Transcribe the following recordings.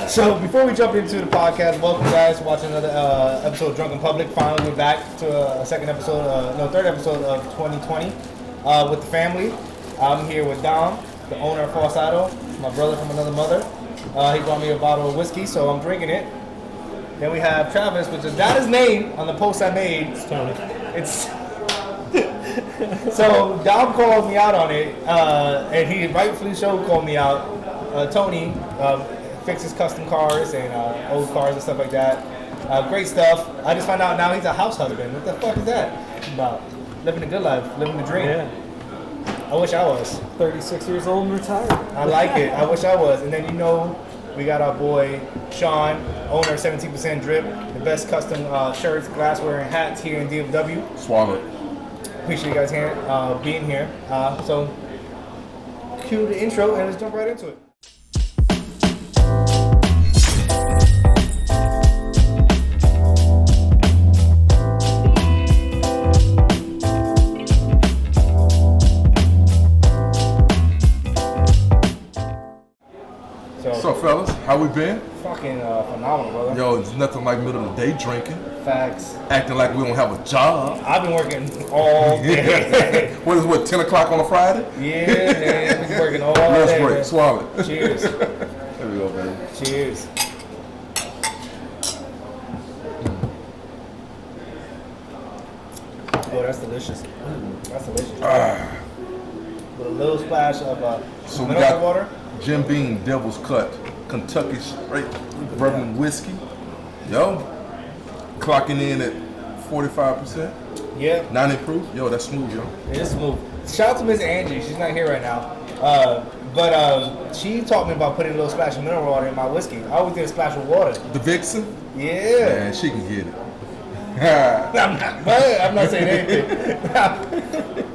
So before we jump into the podcast, welcome guys to watching another episode of Drunken Public. Finally, we're back to a third episode of 2020 with the family. I'm here with Dom, the owner of Falsado, my brother from another mother. He brought me a bottle of whiskey, so I'm drinking it. Then we have Travis, which is not his name on the post I made. It's Tony. It's so Dom called me out on it, and he rightfully so called me out. Tony fixes custom cars and old cars and stuff like that. Great stuff. I just found out now he's a house husband. What the fuck is that about? Living a good life, living the dream. Yeah. I wish I was. 36 years old and retired. I like it. I wish I was. And then we got our boy Sean, owner of 17% Drip, the best custom shirts, glassware, and hats here in DFW. Swallow. Appreciate you guys being here. So cue the intro and let's jump right into it. What's up, fellas? How we been? Fucking phenomenal, brother. Yo, it's nothing like middle of the day drinking. Facts. Acting like we don't have a job. I've been working all day. What, 10 o'clock on a Friday? Yeah, man. I've been working all Let's day. break. Man. Swallow it. Cheers. There we go, baby. Cheers. Oh, that's delicious. That's delicious. With a little splash of So we mineral got water. Jim Beam Devil's Cut, Kentucky straight bourbon whiskey. Yo, clocking in at 45%. Yeah. 90 proof. Yo, that's smooth, yo. It is smooth. Shout out to Miss Angie. She's not here right now. But she taught me about putting a little splash of mineral water in my whiskey. I always did a splash of water. The Vixen? Yeah. Man, she can get it. I'm not saying anything.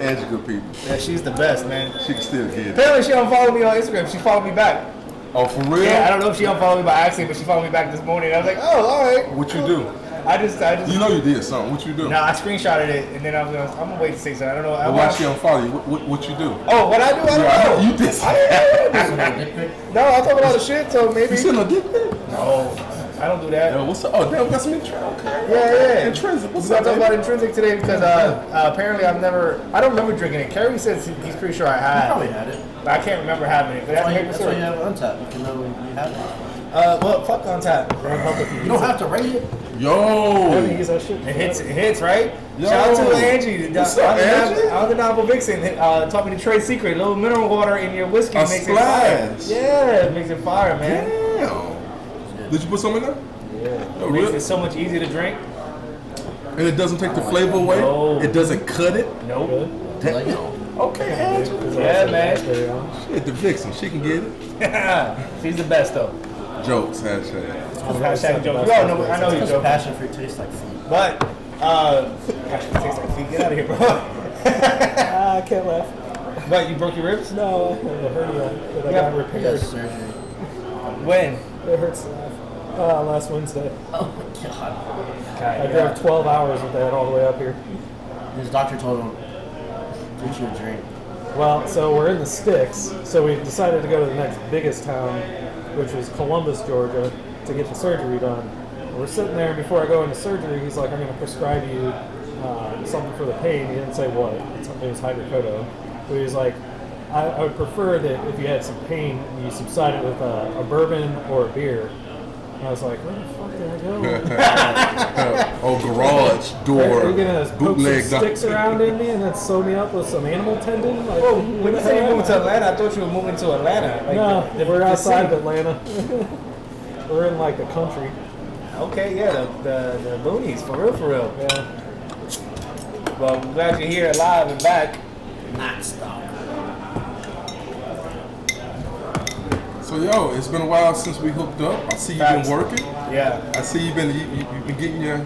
Angie good people. Yeah, she's the best, man. She can still get it. Apparently she unfollowed me on Instagram. She followed me back. Oh, for real? Yeah, I don't know if she unfollowed me by accident, but she followed me back this morning. I was like, oh, all right. What you do? I just. You know you did something. What you do? Nah, I screenshotted it, and then I'm gonna wait to say something. I don't know. Well, why she unfollow you? What you do? Oh, what I do? I don't know. You did. No, I talk a lot of shit, so maybe. You sent a dick pic? No, I don't do that. Yo, what's up? Oh, damn, we got some intrinsic. Okay. Yeah. Intrinsic. What's We're up, gonna talk baby? about intrinsic today because apparently I don't remember drinking it. Kerry says he's pretty sure I You had. probably had it. But I can't remember having it. But that's maple That's why syrup. you have it untapped. You can know you have it. Well, fuck on tap. You don't have to rate it. Yo. Use that shit. It hits, right? Yo. Shout out to Angie. What's up, Angie? Undeniable Vixen taught me the trade secret. A little mineral water in your whiskey A makes it fire. splash. Yeah, it makes it fire, man. Damn. Did you put some in there? Yeah. Oh, It makes really? it so much easier to drink. And it doesn't take the flavor away? No. It doesn't cut it? Nope. Like it. Okay, Angie. Yeah, man. Shit, the Vixen. She can get it. She's the best, though. Jokes, hashtag. Hashtag joke. You all know, I know you Because joke. passion fruit tastes like food. But, gosh, it tastes like feet. Get out of here, bro. I can't laugh. But you broke your ribs? No, I have a hernia that I Yeah. got He repaired. has surgery. When? It hurts to laugh. Last Wednesday. Oh my god. I drove 12 hours with that all the way up here. His doctor told him, get you a drink. Well, so we're in the sticks, so we decided to go to the next biggest town, which was Columbus, Georgia, to get the surgery done. We're sitting there, and before I go into surgery, he's like, I'm going to prescribe you something for the pain. He didn't say what. It was hydrocodone. But he was like, I would prefer that if you had some pain, you subside it with a bourbon or a beer. And I was like, where the fuck did I go? Oh, garage door. Are you going to poke some bootleg. sticks around in me and then sew me up with some animal tendon? Like, Oh, when you say you're moving to Atlanta, I thought you were moving to Atlanta. Like No, the we're outside of city. Atlanta. We're in like the country. Okay, yeah, the boonies, for real. Yeah. Well, I'm glad you're here alive and back. Not stop. So, yo, it's been a while since we hooked up. I see you've Facts. been working. Yeah. I see you've been getting your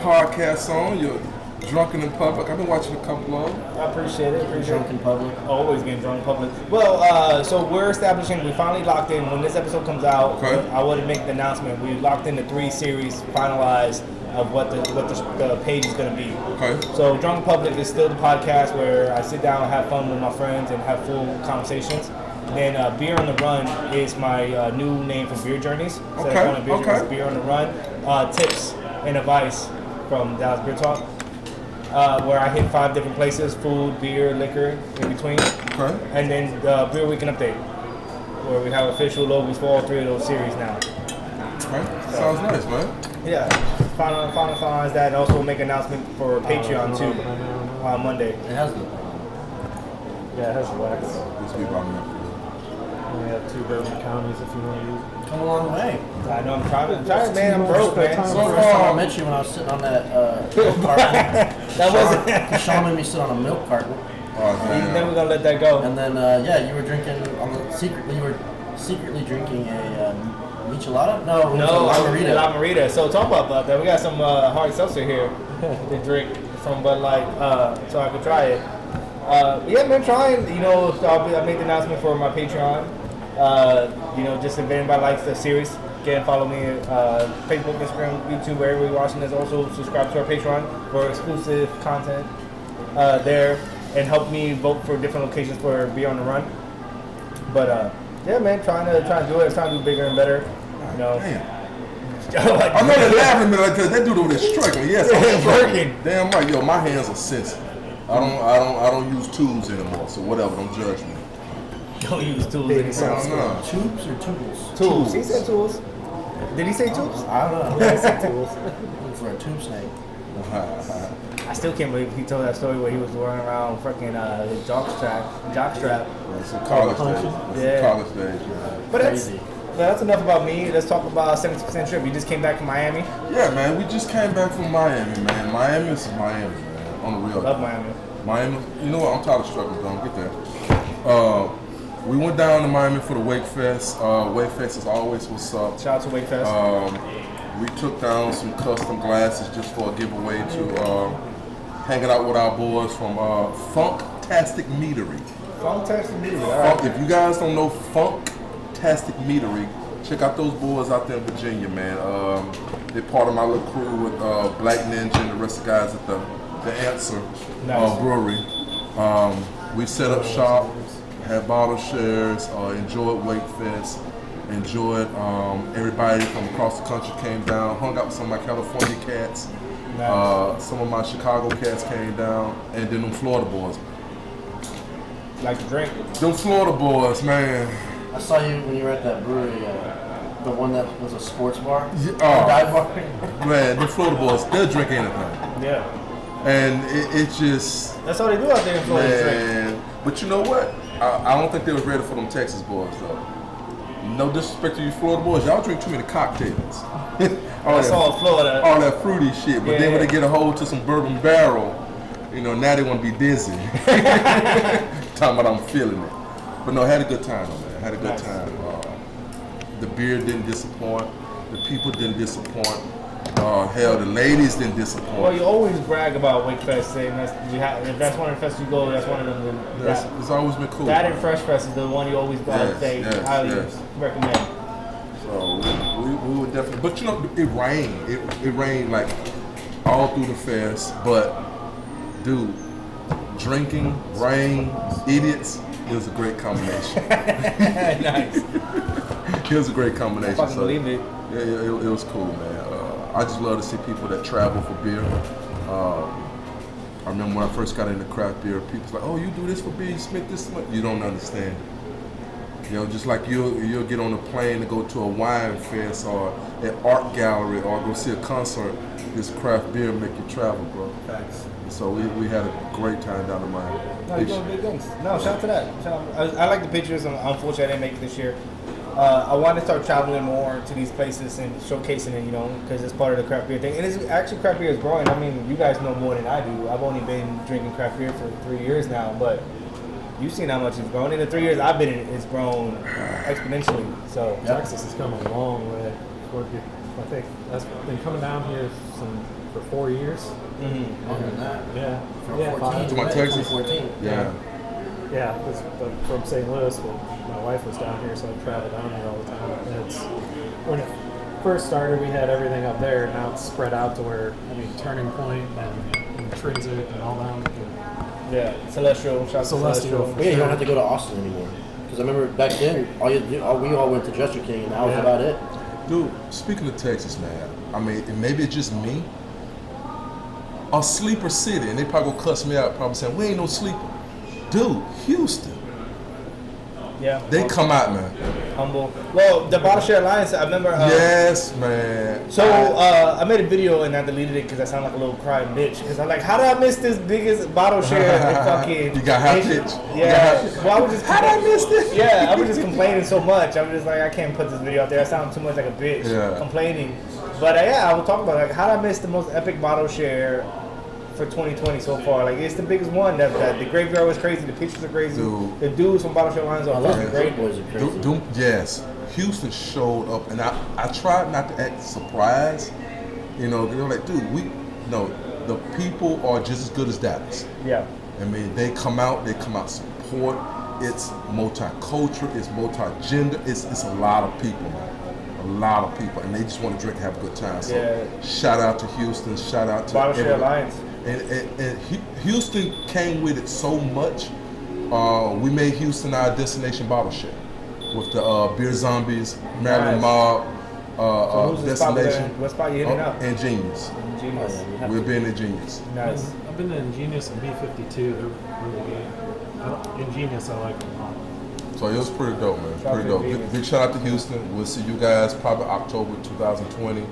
podcast on, your Drunken in Public. I've been watching a couple of them. I appreciate it. Drunk in public. Always getting drunk in public. Well, so we're establishing, we finally locked in, when this episode comes out, Okay. I want to make the announcement. We locked in the 3 series finalized of what the page is going to be. Okay. So Drunk in Public is still the podcast where I sit down and have fun with my friends and have full conversations. Then Beer on the Run is my new name for Beer Journeys. So Okay, Beer okay. Journeys, Beer on the Run. Tips and advice from Dallas Beer Talk, where I hit 5 different places: food, beer, liquor, in between. Okay. And then the Beer Weekend Update, where we have official logos for all 3 of those series now. Okay. Sounds nice, man. Yeah, finalize that, and also make an announcement for Patreon too on Monday. It has the. Yeah, it has the wax. This be about me. We have 2 bourbon counties if you want to use it. Come a long way. I know I'm trying, man. I'm broke, man. So the first time I met you when I was sitting on that milk carton. That wasn't. Sean made me sit on a milk carton, Oh, Then damn. we're gonna let that go. and then you were drinking you were secretly drinking a michelada. No, it was a No, margarita. La Marita. So talk about that. We got some hard seltzer here to drink from Bud Light, so I could try it. Yeah, man, trying. You know, so I made the announcement for my Patreon. You know, just if anybody likes the series, again, follow me Facebook, Instagram, YouTube, wherever you're watching this. Also, subscribe to our Patreon for exclusive content there, and help me vote for different locations for Beer on the Run. But yeah, man, trying to do it, trying to do bigger and better. You know. Damn. I know they're laughing at me like that dude over there struggling. Yes, I'm struggling. Working. Damn right, yo, my hands are sensitive. I don't use tubes anymore, so whatever, don't judge me. Don't use tools Big anymore. No. Tubes or tools? Tools. He said tools. Did he say tools? I don't know. I said tools. Looking for a tube snake. I still can't believe he told that story where he was running around freaking his jock strap. It's a college days. It's Yeah. college days, man. But Crazy. that's enough about me. Let's talk about 70% trip. You just came back from Miami. Yeah, man, we just came back from Miami, man. Miami is Miami, man. On the real. Love Miami. Miami, you know what? I'm tired of struggling, don't get that. We went down to Miami for the Wake Fest. Wake Fest is always what's up. Shout out to Wake Fest. We took down some custom glasses just for a giveaway to hanging out with our boys from Funktastic Meadery. Funktastic music. All right. If you guys don't know Funktastic Meadery, check out those boys out there in Virginia, man. They're part of my little crew with Black Ninja and the rest of the guys at the Answer Nice. Brewery. We set up shop, had bottle shares, enjoyed Wake Fest, enjoyed everybody from across the country came down, hung out with some of my California cats. Nice. Some of my Chicago cats came down, and then them Florida boys. Like to drink. Them Florida boys, man. I saw you when you were at that brewery, the one that was a sports bar. Yeah, Dive bar. Man, the Florida boys, they'll drink anything. Yeah. And it just, That's all they do out there in Florida. Drink. man. But you know what? I don't think they was ready for them Texas boys, though. No disrespect to you Florida boys, y'all drink too many cocktails. That's all Florida. All that fruity shit. But then when Yeah. they get a hold to some bourbon barrel, you know, now they want to be dizzy. Talking about I'm feeling it. But no, had a good time, man. Had a good Nice. time. The beer didn't disappoint. The people didn't disappoint. Hell, the ladies didn't Well, disappoint. you always brag about Wake Fest, saying if that's one of the fests you go, that's one of them. It's always been cool. That and Fresh Fest is the one you always Yes, say yes, highly yes. recommend. So we would definitely, but you know, it rained. It rained like all through the fest. But dude, drinking, rain, idiots, it was a great combination. Nice. It was a great combination. I fucking believe it. Yeah, it was cool, man. I just love to see people that travel for beer. I remember when I first got into craft beer, people's like, "Oh, you do this for beer, you spent this much." You don't understand. You know, just like you'll get on a plane to go to a wine fest or an art gallery or go see a concert. This craft beer make you travel, bro. Facts. So we had a great time down in Miami. No, you're doing big things. No, shout out to that. I like the pictures. Unfortunately, I didn't make it this year. I want to start traveling more to these places and showcasing it, you know, because it's part of the craft beer thing. And it's actually craft beer is growing. I mean, you guys know more than I do. I've only been drinking craft beer for 3 years now, but you've seen how much it's grown. In the 3 years I've been in it, it's grown exponentially. So Texas has come a long way. I think that's been coming down here for 4 years. Longer than that. Yeah. From Yeah, 14 5. To my Texas? 2014. Yeah. Yeah, from St. Louis, but my wife was down here, so I travel down here all the time. And it's when it first started, we had everything up there. Now it's spread out to where Turning Point and Intrinsic and all that. yeah, Celestial. Shout out to Celestial. But yeah, you don't have to go to Austin anymore. Because I remember back then, we all went to Jester King, and that was about it. Dude, speaking of Texas, man, I mean, and maybe it's just me. A sleeper city, and they probably gonna cuss me out, probably saying, we ain't no sleeper. Dude, Houston. Yeah. They come out, man. Humble. Well, the Bottle Share Alliance, I remember. Yes, man. So I made a video and I deleted it because I sound like a little crying bitch. Because I'm like, how did I miss this biggest bottle share in fucking? You got high pitch. Yeah. Well, I was just. How did I miss this? Yeah, I was just complaining so much. I was just like, I can't put this video out there. I sound too much like a bitch complaining. But yeah, I was talking about like how did I miss the most epic bottle share for 2020 so far? Like it's the biggest one. That the graveyard was crazy. The pictures are crazy. Dude. The dudes from Bottle Share Lines are fucking great. Boys are crazy. Yes, Houston showed up, and I tried not to act surprised. You know, they're like, dude, the people are just as good as Dallas. Yeah. I mean, they come out support. It's multicultural, it's multi-gender, it's a lot of people, man. A lot of people, and they just want to drink and have a good time. So shout out to Houston, shout out to Bottle Share Alliance. And Houston came with it so much. We made Houston our destination bottle share with the Beer Zombies, Maryland Mob, destination. What spot you hitting up? Ingenious. Ingenious. We're being Ingenious. Nice. I've been to Ingenious and B52. They're really good. Ingenious, I like them a lot. So it was pretty dope, man. Pretty dope. Big shout out to Houston. We'll see you guys probably October 2020.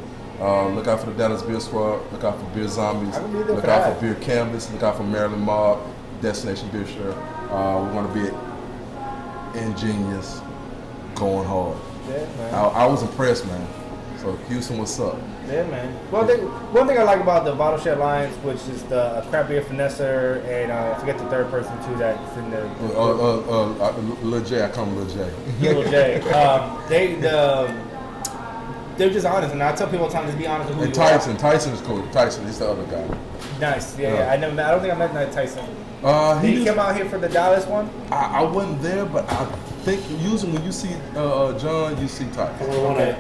Look out for the Dallas Beer Squad. Look out for Beer Zombies. Look out for Beer Canvas. Look out for Maryland Mob. Destination Beer Share. We're going to be at Ingenious, going hard. Yeah, man. I was impressed, man. So Houston, what's up? Yeah, man. One thing I like about the Bottle Share Alliance, which is the craft beer finesser, and I forget the third person too that's in the. Lil J, I call him Lil J. Lil J. They're just honest, and I tell people all the time, just be honest with who And you are. Tyson is cool. Tyson is the other guy. Nice. Yeah. I don't think I met Tyson. He Did he come out here for the Dallas one? I wasn't there, but I think usually when you see John, you see Tyson. Okay.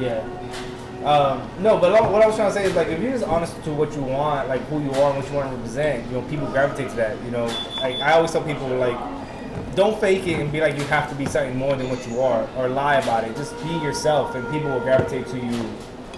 Yeah. No, but what I was trying to say is like if you're just honest to what you want, like who you are and what you want to represent, you know, people gravitate to that. You know, like I always tell people like, don't fake it and be like you have to be something more than what you are, or lie about it. Just be yourself, and people will gravitate to you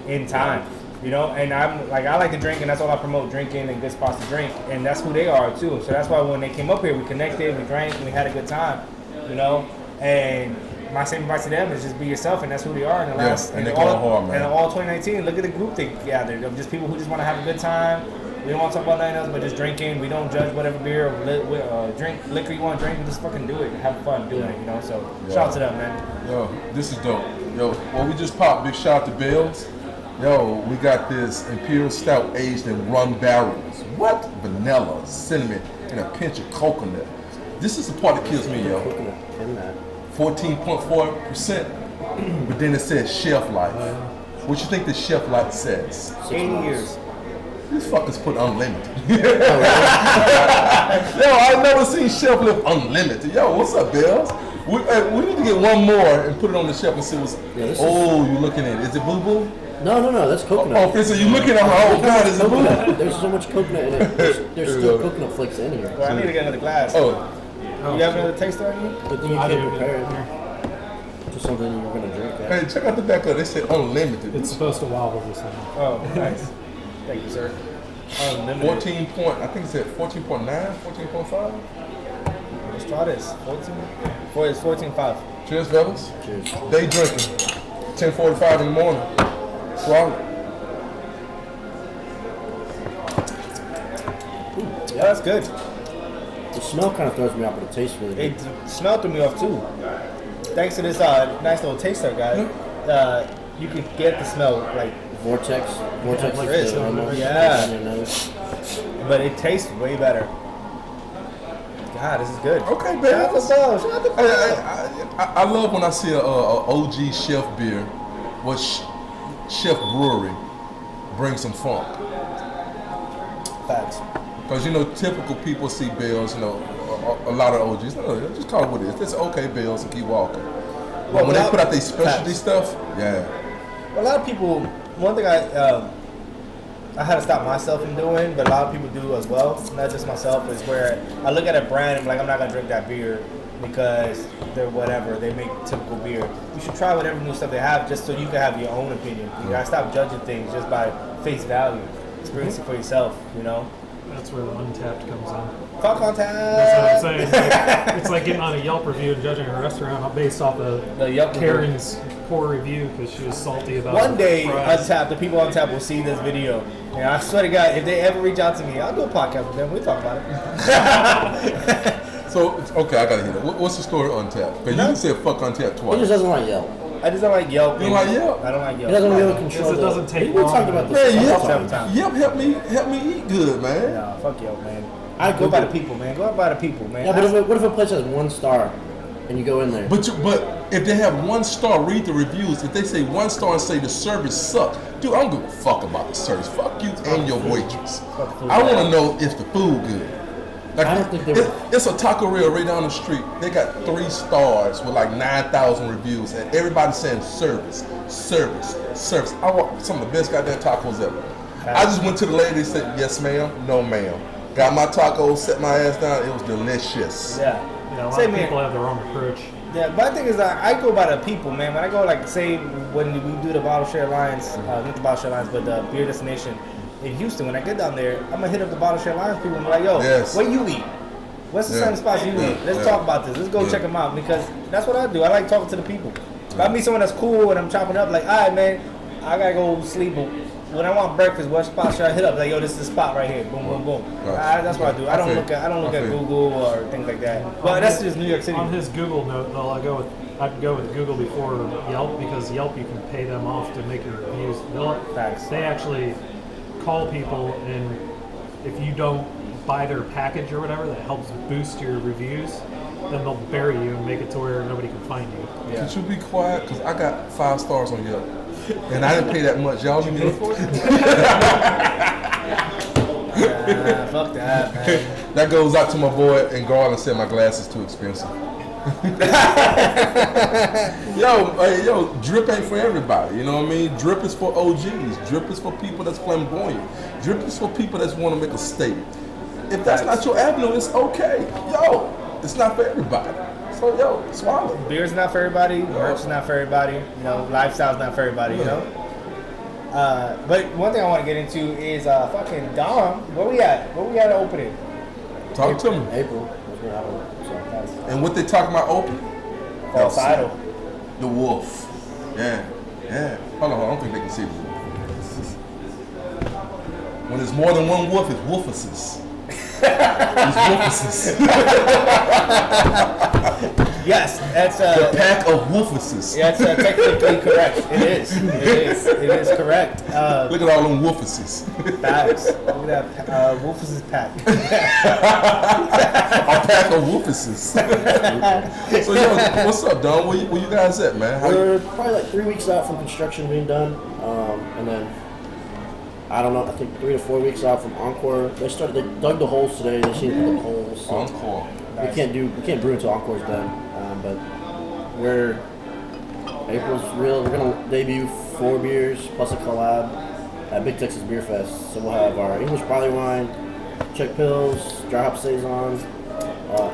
in time. You know, and I'm like I like to drink, and that's all I promote: drinking and good spots to drink, and that's who they are too. So that's why when they came up here, we connected, we drank, and we had a good time. You know, and my same advice to them is just be yourself, and that's who they are. In the last, and they're going hard, man. And all 2019, look at the group they gathered of just people who just want to have a good time. We don't want to talk about nothing else but just drinking. We don't judge whatever beer or drink liquor you want to drink. We just fucking do it and have fun doing it, you know. So shout out to them, man. Yo, this is dope. Yo, well, we just popped. Big shout out to Bill's. Yo, we got this Imperial Stout aged in rum barrels. What? Vanilla, cinnamon, and a pinch of coconut. This is the part that kills me, yo. 14.4%, but then it says shelf life. What you think the shelf life says? 80 years. These fuckers put unlimited. Yo, I've never seen shelf life unlimited. Yo, what's up, Bills? We need to get one more and put it on the shelf and see what's. You looking at it? Is it Boo Boo? No, that's coconut. Oh, so you looking at my God, is it Boo Boo? There's so much coconut in it. There's still coconut flakes in here. Well, I need to get another glass. You have another taster on you? But then you can't prepare it to something you're going to drink. Hey, check out the back of it. They said unlimited. It's supposed to wobble this thing. Oh, nice. Thank you, sir. 14 point, I think it said 14.9, 14.5. Let's try this. 14? It's 14.5. Cheers, fellas. Cheers. Day drinking. 10:45 in the morning. Swallow. Yeah, that's good. The smell kind of throws me off, but it tastes really good. It smell threw me off too. Thanks to this nice little taster, guys. You can get the smell like Vortex like is this. But it tastes way better. God, this is good. Okay, man. Shout out to I love when I see a OG chef beer, what chef brewery brings some funk. Facts. Because, you know, typical people see Bell's, you know, a lot of OGs. No, just call it what it is. It's okay, Bell's, and keep walking. But when they put out their specialty stuff, Well, a lot of people, one thing I had to stop myself from doing, but a lot of people do as well, not just myself, is where I look at a brand and I'm like, I'm not going to drink that beer. because they're whatever. They make typical beer. You should try whatever new stuff they have, just so you can have your own opinion. You gotta stop judging things just by face value. Experience it for yourself. You know. That's where the Untapped comes in. Fuck on tap. That's what I'm saying. It's like getting on a Yelp review and judging a restaurant based off of The Yelp Karen's poor review because she was salty about One day, fries. Untapped, the people on Tap will see this video. And I swear to God, if they ever reach out to me, I'll do a podcast with them. We'll talk about it. So, okay, I gotta hear that. What's the story on Tap? Because you can say fuck on Tap He twice. just doesn't like Yelp. I just don't like Yelp. You don't like Yelp? I don't like He Yelp. doesn't really control Because it doesn't take We long. talked about this Man, a Yelp, couple times. Yelp help me eat good, man. Nah, fuck Yelp, man. I Go by the Googled- people, man. Go by the people, man. Yeah, but what if a place has 1 star and you go in there? But if they have 1 star, read the reviews. If they say 1 star and say the service sucks, dude, I don't give a fuck about the service. Fuck you and your waitress. I want to know if the food good. Like, I don't think they would. it's a taco Real right down the street. They got 3 stars with like 9,000 reviews, and everybody's saying service. I want some of the best goddamn tacos ever. I just went to the lady and said, yes ma'am, no ma'am. Got my tacos, set my ass down, it was delicious. Yeah. You know, a lot Same of people here. have the wrong approach. Yeah, but the thing is that I go by the people, man. When I go, like, say, when we do the Bottle Share Alliance, not the Bottle Share Alliance, but the Beer Destination in Houston, when I get down there, I'm going to hit up the Bottle Share Alliance people and be like, yo, Yes. where you eat? What's the Yeah. same spots you Yeah. eat? Let's Yeah. talk about this. Let's go Yeah. check them out, because that's what I do. I like talking to the people. If I meet someone that's cool and I'm chopping up, like, all right, man, I got to go sleep, but when I want breakfast, what spot should I hit up? Like, yo, this is the spot right here. Boom, boom, boom. Right. That's what I do. I don't Okay. look at Okay. Google or things like that. But that's just New York City. On his Google note, though, I'd go with Google before Yelp because Yelp you can pay them off to make your reviews. Facts. They actually call people, and if you don't buy their package or whatever that helps boost your reviews, then they'll bury you and make it to where nobody can find you. Yeah. Could you be quiet? Because I got 5 stars on Yelp. And I didn't pay that much. Y'all give me the Fuck that, man. That goes out to my boy in Garland said my glass is too expensive. yo, drip ain't for everybody. You know what I mean? Drip is for OGs. Drip is for people that's flamboyant. Drip is for people that want to make a statement. If that's not your avenue, it's okay. Yo, it's not for everybody. So yo, swallow. Beer's not for everybody. Merch is not for everybody. You know, lifestyle's not for everybody. You know. But one thing I want to get into is fucking Dom. Where we at? Where we at opening? Talk to me. April. That's when I don't- so. And what they talking about open? False idol. The wolf. Yeah. Hold on, I don't think they can see the wolf. When there's more than one wolf, it's wolfuses. It's wolfuses. Yes, that's The pack of wolfuses. yeah, that's technically correct. It is. It is correct. Look at all them wolfuses. Facts. Look at that. Wolf's pack. A pack of wolfuses. So yo, what's up, Don? Where you guys at, man? How you? We're probably like 3 weeks out from construction being done, and then I don't know. I think 3 to 4 weeks out from Encore. They dug the holes today. They seem to put the holes. So Encore. we can't brew until Encore's done. But April's real. We're gonna debut 4 beers plus a collab at Big Texas Beer Fest. So we'll have our English barley wine, Czech Pils, dry hop saison,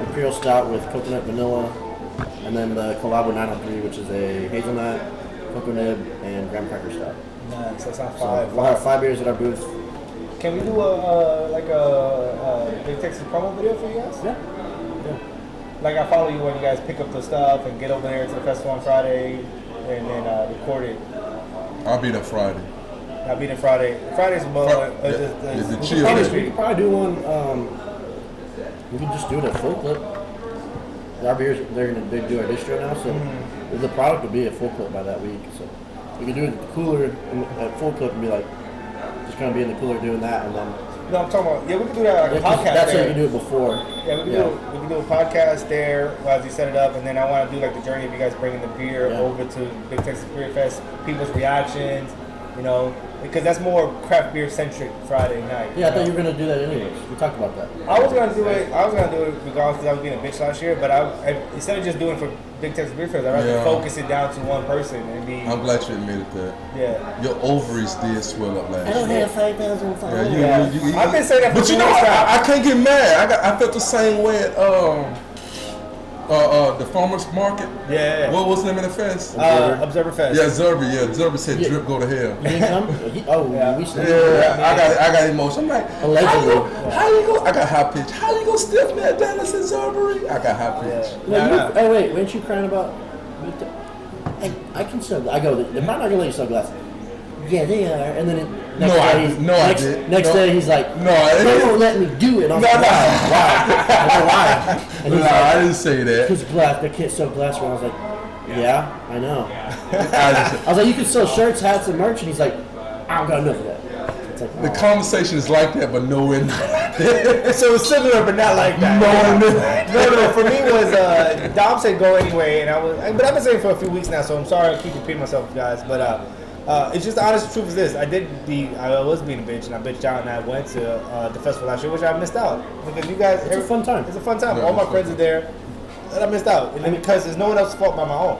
Imperial Stout with coconut vanilla, and then the collab with 903, which is a hazelnut, cocoa nib, and graham cracker stout. Nice. That's not So 5. we'll have 5 beers at our booth. Can we do a Big Texas promo video for you guys? Yeah. Like, I follow you when you guys pick up the stuff and get over there to the festival on Friday and then record it. I'll be there Friday. I'll be there Friday. Friday's more Yeah, the just chill We day. could probably do one. We could just do it at full clip. Our beers, they're gonna do our distro now, so the product will be at full clip by that week. So we could do it at the cooler at full clip and be like, just gonna be in the cooler doing that, and then No, I'm talking about, we can do that like a podcast that's how there. you can do it before. Yeah, we can do a podcast there as you set it up, and then I want to do like the journey of you guys bringing the beer Yeah. over to Big Texas Beer Fest, people's reactions, you know, because that's more craft beer centric Friday night. Yeah, I thought you were gonna do that anyways. We talked about that. I was gonna do it. Regardless because I was being a bitch last year. But instead of just doing it for Big Texas Beer Fest, I'd rather Yeah. focus it down to one person and be. I'm glad you admitted that. Yeah. Your ovaries did swell up last year. have 5,000 followers. Yeah, I've been saying that for But you 2 know weeks what? now. I can't get mad. I felt the same way at the farmers market. Yeah. What was the name of the fest? Observer Fest. Yeah, Zerby. Yeah, Zerby said Yeah. drip go to hell. You didn't come? We still Yeah, I got emotion. I'm like, Allegedly. how you go? I got high pitch. How you go stiff me at Dallas and Zerby? I got high pitch. Hey, wait, weren't you crying about? I can sell. I go. They're not gonna let you sell glasses. Yeah, they are. And then next day he's like, No, I they didn't. won't let me do it. And I'm like, why? Why? And he's I didn't say that. because glass, they can't sell glass. And I was like, yeah, I know. I I was like, you can sell shirts, hats, and merch. And he's like, I don't got enough of that. It's like, the conversation is like that, but no in. So it's similar, but not like that. No. For me was Dom said go anyway, and but I've been saying it for a few weeks now, so I'm sorry I keep repeating myself, guys. But it's just the honest truth is this: I was being a bitch, and I bitched out, and I went to the festival last year, which I missed out because you guys. It's a fun time. It's a fun time. Yeah, All my it's friends fun. are there, and I missed out, and then because there's no one else's fault but my own.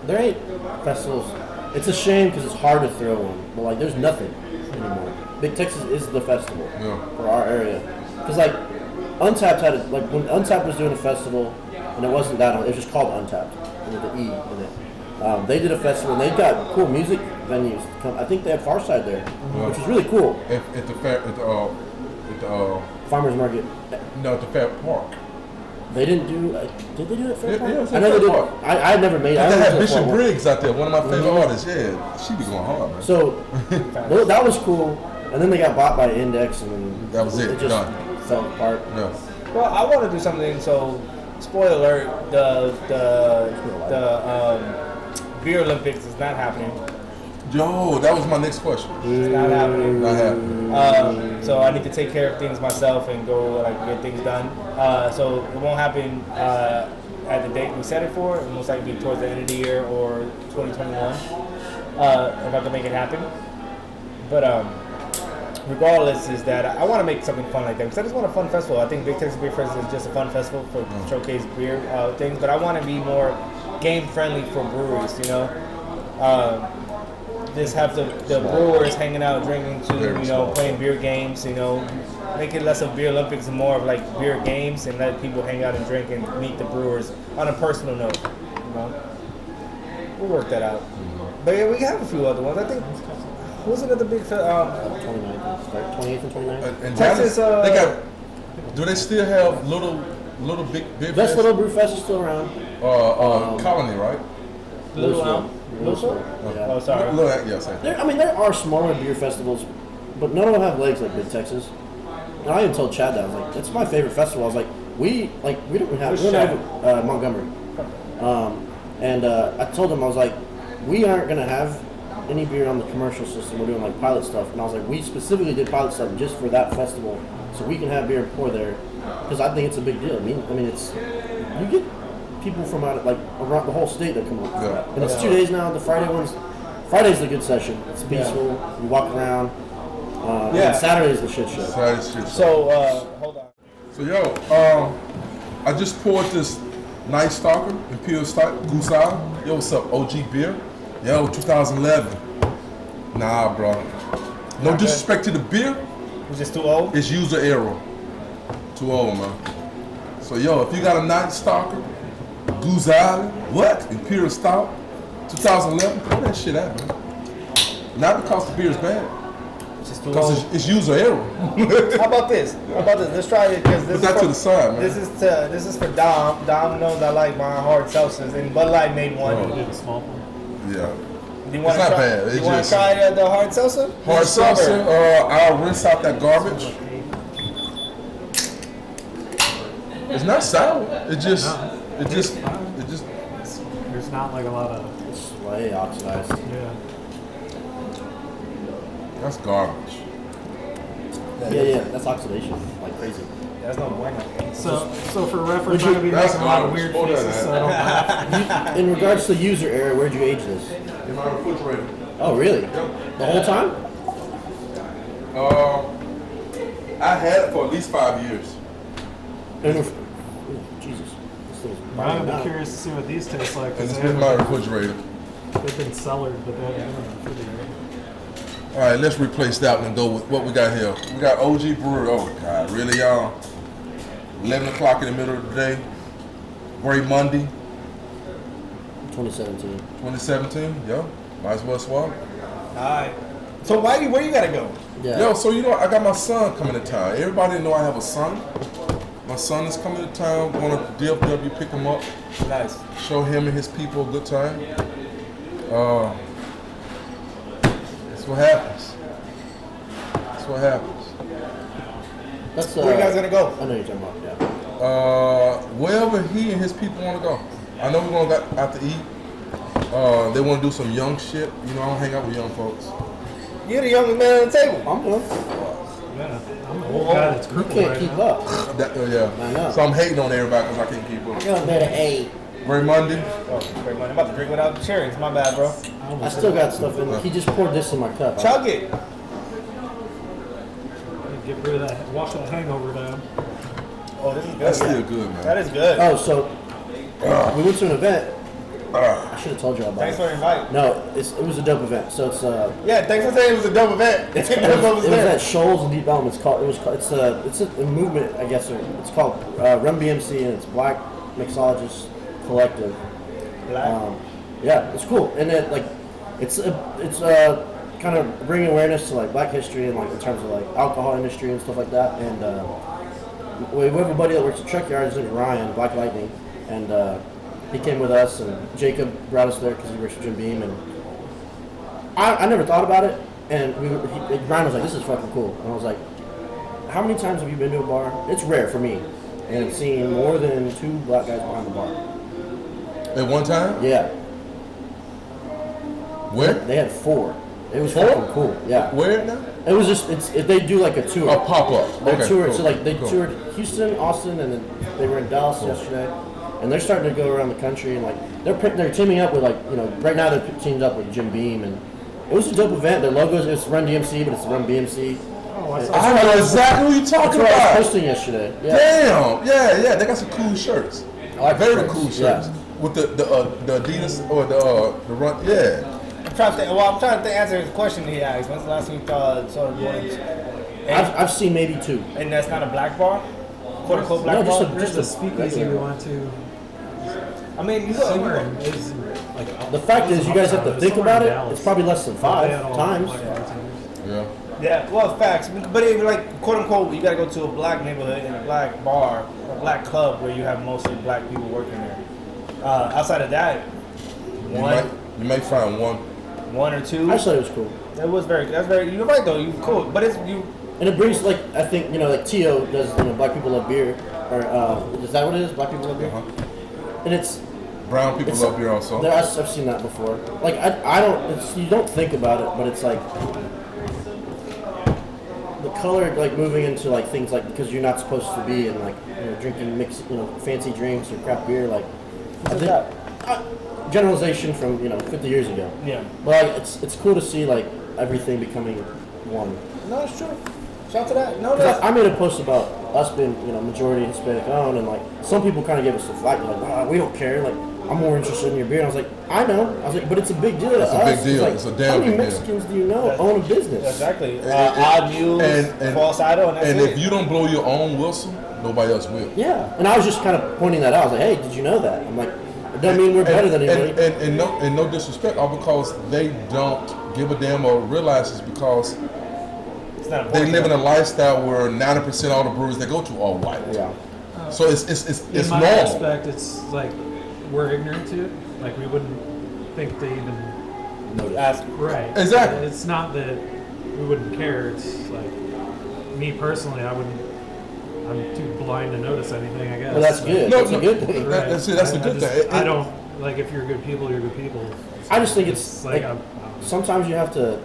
there ain't festivals. It's a shame because it's hard to throw one, but like, there's nothing anymore. Big Texas is the festival for our area. Because like, Untapped had it, like when Untapped was doing a festival, and it wasn't that, it was just called Untapped with the E in it. They did a festival, and they've got cool music venues. I think they had Farside there, which was really cool. At the Farmers Market. Fair Park. They didn't do. Did they do it at Fair Park? Yeah, it was I at know they Fair did. Park. I never made. I They went had to Bishop Fort Worth. Briggs out there, one of my favorite artists. Yeah, she be going hard, man. So that was cool, and then they got bought by Index, and then That was it, just done. fell apart. Yeah. Well, I want to do something. So, spoiler alert: the beer Olympics is not happening. Yo, that was my next question. It's not happening. Not happening. So I need to take care of things myself and go get things done. So it won't happen at the date we set it for. It most likely be towards the end of the year or 2021 if I can make it happen. But regardless, is that I want to make something fun like that because I just want a fun festival. I think Big Texas Beer Fest is just a fun festival for showcase beer things, but I want to be more game friendly for breweries. Just have the brewers hanging out, drinking too, playing beer games, make it less of beer Olympics and more of like beer games and let people hang out and drink and meet the brewers on a personal note, We'll work that out. But yeah, we have a few other ones. I think, wasn't it the big, 28th and 29th. And Texas, Dallas, they got. Do they still have little big beer Best fest? Little Brew Fest is still around. Colony, right? Louisville? Yeah. Oh, sorry. There are smaller beer festivals, but none of them have legs like Big Texas. And I even told Chad that I was like, "It's my favorite festival." I was like, "We don't have Montgomery," and I told him I was like, "We aren't gonna have any beer on the commercial system. We're doing like pilot stuff." And I was like, "We specifically did pilot stuff just for that festival, so we can have beer and pour there, because I think it's a big deal. I mean, it's you get people from out around the whole state that come up for that. And it's 2 days now. The Friday's the good session. It's peaceful. You walk around. And Saturday's the shit show. So, hold on. So I just poured this nice Stalker, Imperial Stout, Goose Isle. Yo, what's up, OG beer? Yo, 2011. Nah, bro. No Not disrespect to the beer. It's just too old? It's user error. Too old, man. So, if you got a nice Stalker, Goose Island, what? Imperial Stout, 2011, throw that shit out, man. Not because the beer is bad, It's just too because old. it's user error. How about this? Let's try it because Put that to the side, man. This is for Dom. Dom knows I like my hard seltzers, and Bud Light made one. Oh. Did a small one. Yeah. Do you want to It's not try? bad. You It's want to just- try the hard seltzer? Hard It's strawberry. seltzer, I'll rinse out that garbage. It's not sour. It just, There's not like a lot of. It's way oxidized. Yeah. that's garbage. Yeah, that's oxidation, like crazy. That's no bueno. So for reference, I'm gonna be That's making a lot of garbage. weird Hold on, faces, so I don't laugh. In regards to user error, where'd you age this? In my refrigerator. Oh, really? The whole time? I had it for at least 5 years. Jesus. This thing's I'm burning gonna out. be curious to see what these taste like. And 'Cause it's they in my haven't- refrigerator. they've been cellared, but they haven't been in the refrigerator. All right, let's replace that one and go with what we got here. We got OG Brewery. Oh, God, really, y'all? 11 o'clock in the middle of the day. Gray Monday, 2017. 2017. Yo, might as well swallow. Alright. So where you gotta go? Yeah. Yo, so you know, I got my son coming to town. Everybody know I have a son. My son is coming to town. Going to DFW, pick him up, Nice. show him and his people a good time. That's what happens. That's what happens. That's, Where you guys gonna go? I know you're talking about, yeah. Wherever he and his people want to go. I know we're going to go out to eat. They want to do some young shit. You know, I don't hang out with young folks. You're the youngest man on the table. I'm good. Yeah, I'm the old guy that's You crippled can't right keep now. up. Yeah. I know. So I'm hating on everybody because I can't keep I up. got better 8. Gray Monday. Oh, great man. I'm about to drink without the cherries. My bad, bro. I still got stuff in. He just poured this in my cup. Chug it. Get rid of that, wash that hangover down. Oh, this is good. That's still good, man. That is good. Oh, so we went to an event. I should have told you about Thanks it. for inviting. No, it was a dope event. So it's Yeah, thanks for saying it was a dope event. it It was at Shoals and Deep Elm. It's a movement, I guess. It's called Rum BMC, and it's Black Mixologist Collective. Yeah, it's cool, and it it's kind of bringing awareness to like Black history and like in terms of like alcohol industry and stuff like that. And we have a buddy that works at Cigar Arts, his name is Ryan, Black Lightning, and he came with us, and Jacob brought us there because he works for Jim Beam, and I never thought about it, and Ryan was like, "This is fucking cool," and I was like, "How many times have you been to a bar?" It's rare for me, and seeing more than 2 black guys behind the bar. At one time? Yeah, Where? they had 4. It was 4? fucking cool. Yeah, Where now? it was just they do like a tour. A pop-up. They Okay, toured, cool, so like they cool. toured Houston, Austin, and then they were in Dallas yesterday, and they're starting to go around the country, and like they're teaming up with like right now they're teamed up with Jim Beam, and it was a dope event. Their logo is Run DMC, but it's Run BMC. Oh, I saw I know exactly what you're That's talking what I was about. posting yesterday. Yeah, Damn. Yeah. They got some cool shirts. I like the Very shirts, cool shirts. yeah. With the Adidas or the run. Yeah. I'm trying to answer his question he asked. When's the last time you saw going to... I've seen maybe 2. And that's not a black bar? Quote unquote black No, bar? There's a speakeasy we went to I mean, somewhere in like The fact is, you guys have to think about it. It's probably less than 5 They had all times. black bartenders. Yeah. Yeah, well, facts. But if like, quote unquote, you gotta go to a black neighborhood and a black bar, a black club where you have mostly black people working there. Outside of that, You might find one. 1 or 2. I just thought it was cool. That's very. You're right though. You cool, but it's you. And it brings, like, I think, like Tio does, Black People Love Beer. Or, is that what it is? Black People Love Beer? And it's, Brown people It's- love beer also. I've seen that before. Like, I don't, you don't think about it, but it's like, the color, like, moving into, like, things like, because you're not supposed to be in, like, drinking fancy drinks or craft beer, like, I think, generalization from, 50 years ago. Yeah. But, like, it's cool to see, like, everything becoming one. No, it's true. Shout to that. No, 'Cause that's. I made a post about us being, majority Hispanic owned, and like some people kind of gave us the flack, like, we don't care. Like, I'm more interested in your beer. And I was like, I know. I was like, but it's a big deal. It's a big deal. Like, It's a damn how many big deal. Mexicans do you know own a business? Exactly. And- Odd News, and- False Idol, and that's And it. if you don't blow your own whistle, nobody else will. Yeah. And I was just kind of pointing that out. I was like, hey, did you know that? I'm like, it doesn't mean we're better than anybody. And no disrespect, all because they don't give a damn or realize it's because It's not they important. live in a lifestyle where 90% of all the breweries they go to are white. Yeah. So it's In my normal. aspect, it's like we're ignorant to it. Like we wouldn't think to even Ask. right. Exactly. It's not that we wouldn't care. It's like me personally, I wouldn't. I'm too blind to notice anything. I guess. Well, that's good. No, That's no. a good thing. Right. That's it, that's a good thing. I don't like if you're good people. You're good people. I just think it's like, I'm- sometimes you have to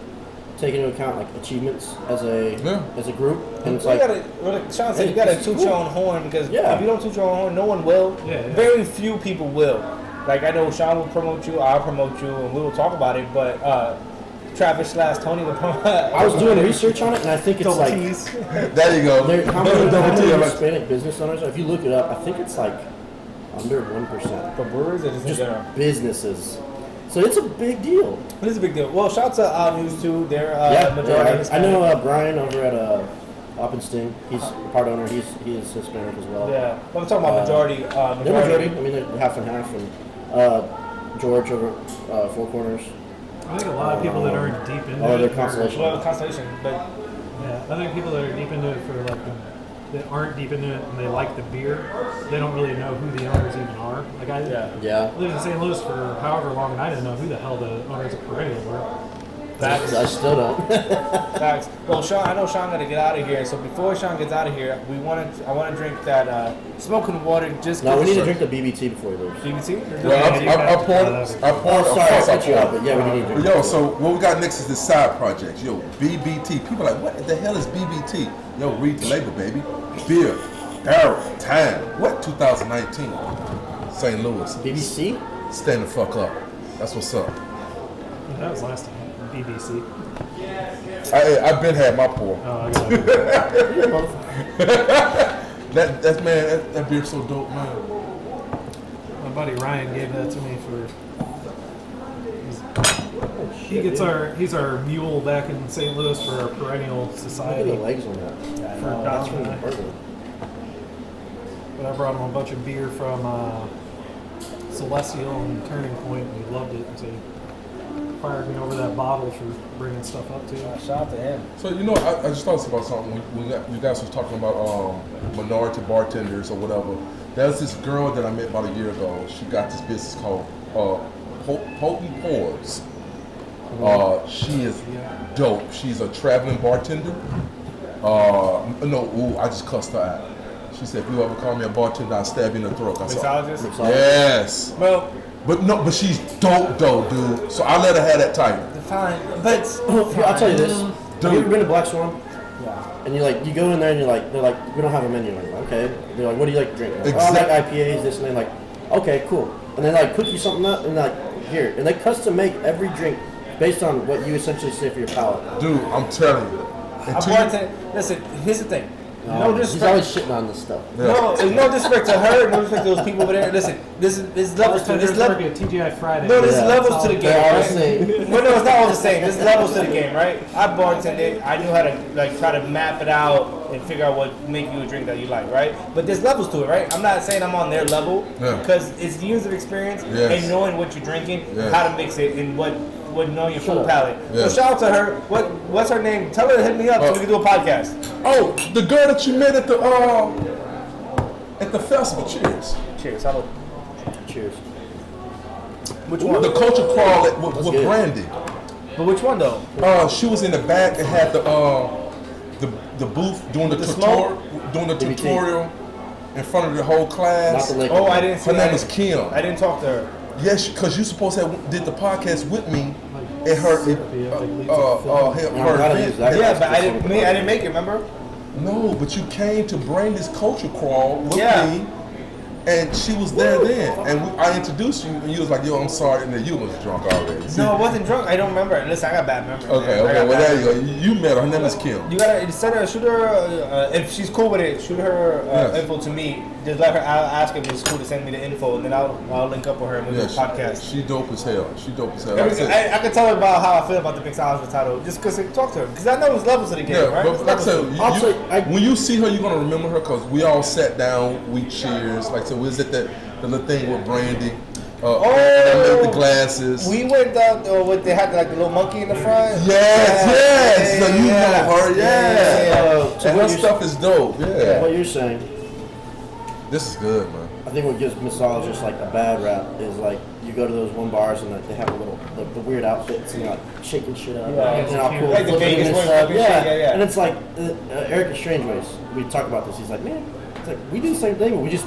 take into account like achievements as a group, and it's You like, gotta, like Sean said, you gotta toot your own horn because Yeah. if you don't toot your own horn, no one will. Yeah. Very few people will. Like I know Sean will promote you, I'll promote you, and we will talk about it. But Travis/Tony will promote. I was doing research on it, and I think it's like. There you go. How many Double T, I'm like- Hispanic business owners? If you look it up, I think it's like under 1%. for brewers or just in Just general. businesses. So it's a big deal. It is a big deal. Well, shout out to Odd News too. They're Yeah, majority I Hispanic. know Brian over at Up and Sting. He's the part owner. He is Hispanic as well. Yeah, but I'm talking about majority. They're majority. I mean, they're half and half. And George over Four Corners. I think a lot of people that aren't deep into Oh, it. they're Constellation. Well, Constellation, but Yeah, I think people that are deep into it for like that aren't deep into it and they like the beer, they don't really know who the owners even are. Like I Yeah. lived in St. Louis for however long, and I didn't know who the hell the owners of Perennial were. I still don't. facts. Well, Sean, I know Sean got to get out of here. So before Sean gets out of here, I want to drink that smoking water. Just No, we need to drink the BBT before we leave. BBC. Well, I poured. Oh, sorry, I cut you up, but yeah, we need to drink. Yo, so what we got next is the side projects. Yo, BBT. People are like, what the hell is BBT? Yo, read the label, baby. Beer, barrel, time. What? 2019. St. Louis. BBC? Stand the fuck up. That's what's up. That was last time. BBC. I've been had my pour. Oh, I got it. That beer's so dope, man. My buddy Ryan gave that to me for. He's our mule back in St. Louis for our Perennial Look at Society. the legs on that. For That's Dom from the and I. burger. But I brought him a bunch of beer from Celestial and Turning Point, and he loved it. And so he fired me over that bottle for bringing stuff up to him. Shout out to him. So I just thought about something. You guys was talking about minority bartenders or whatever. There's this girl that I met about a year ago. She got this business called Potent Pours. She is dope. She's a traveling bartender. I just cussed her out. She said, if you ever call me a bartender, I'll stab you in the throat. I said, Mixologist. yes. Well, But she's dope though, dude. So I let her have that title. fine, but I'll tell you this. Dude. Have you ever been to Black Swan? yeah. And you go in there and they're like, we don't have a menu. Like, okay. They're like, what do you like to drink? Like, oh, I like IPAs, this and that. Like, okay, cool. And they like cook you something up and like, here. And they custom make every drink based on what you essentially say for your palate. Dude, I'm telling you. Listen, here's the thing. No He's disrespect. always shitting on this stuff. No disrespect to her. No disrespect to those people over there. Listen, this levels to this level. TGI Friday. No, this Yeah. levels to the game. They're all the Right? same. Well, no, it's not all the same. This levels to the game, right? I bartended. I knew how to like try to map it out and figure out what make you a drink that you like, right? But there's levels to it, right? I'm not saying I'm on their level because it's years of experience and knowing what you're drinking, how to mix it, and what knowing your full palate. Yeah. So shout out to her. What's her name? Tell her to hit me up so we can do a podcast. Oh, the girl that you met at the festival. Cheers. Cheers. Hello. Cheers. Which one? The culture crawl with good. Brandy. But which one though? She was in the back and had the booth doing the BBT. tutorial in front of the whole class. Not the liquor. Oh, I didn't see Her that. name was Kim. I didn't talk to her. Yes, because you supposed to have did the podcast with me and her Yeah, but I didn't make it. Remember? No, but you came to Brandy's culture crawl with Yeah. me, and she was there then, and I introduced you, and you was like, "Yo, I'm sorry," and then you was drunk already. See? No, I wasn't drunk. I don't remember. Listen, I got bad memory. Okay, man. I got well bad there you memory. go. You met her. Her name is Kim. You gotta send her, shoot her. If she's cool with it, shoot her Yes. info to me. Just let her. I'll ask her if it's cool to send me the info, and then I'll link up with her and we'll do a podcast. She dope as hell. She dope as hell. Like I said, I can tell her about how I feel about the mixologist title, just because talk to her, because I know there's levels to the game, yeah, right? but like I said, Also, when you see her, you're gonna remember her because we all sat down, we cheers. Like I said, we was at the little thing with Brandy. That made the glasses. We went down with they had like the little monkey in the front. Yes. So you know her, Yeah. So And what her you're, stuff is dope. Yeah. what you're saying, This is good, man. I think what gives mixologists like a bad rap is like you go to those one bars and like they have a little the weird outfits and like shaking shit up. Yeah. And all cool, Like the flipping Vegas and ones, stuff. flipping shit, yeah. And it's like Eric is Strangeways. We talk about this. He's like, man, it's like we do the same thing, but we just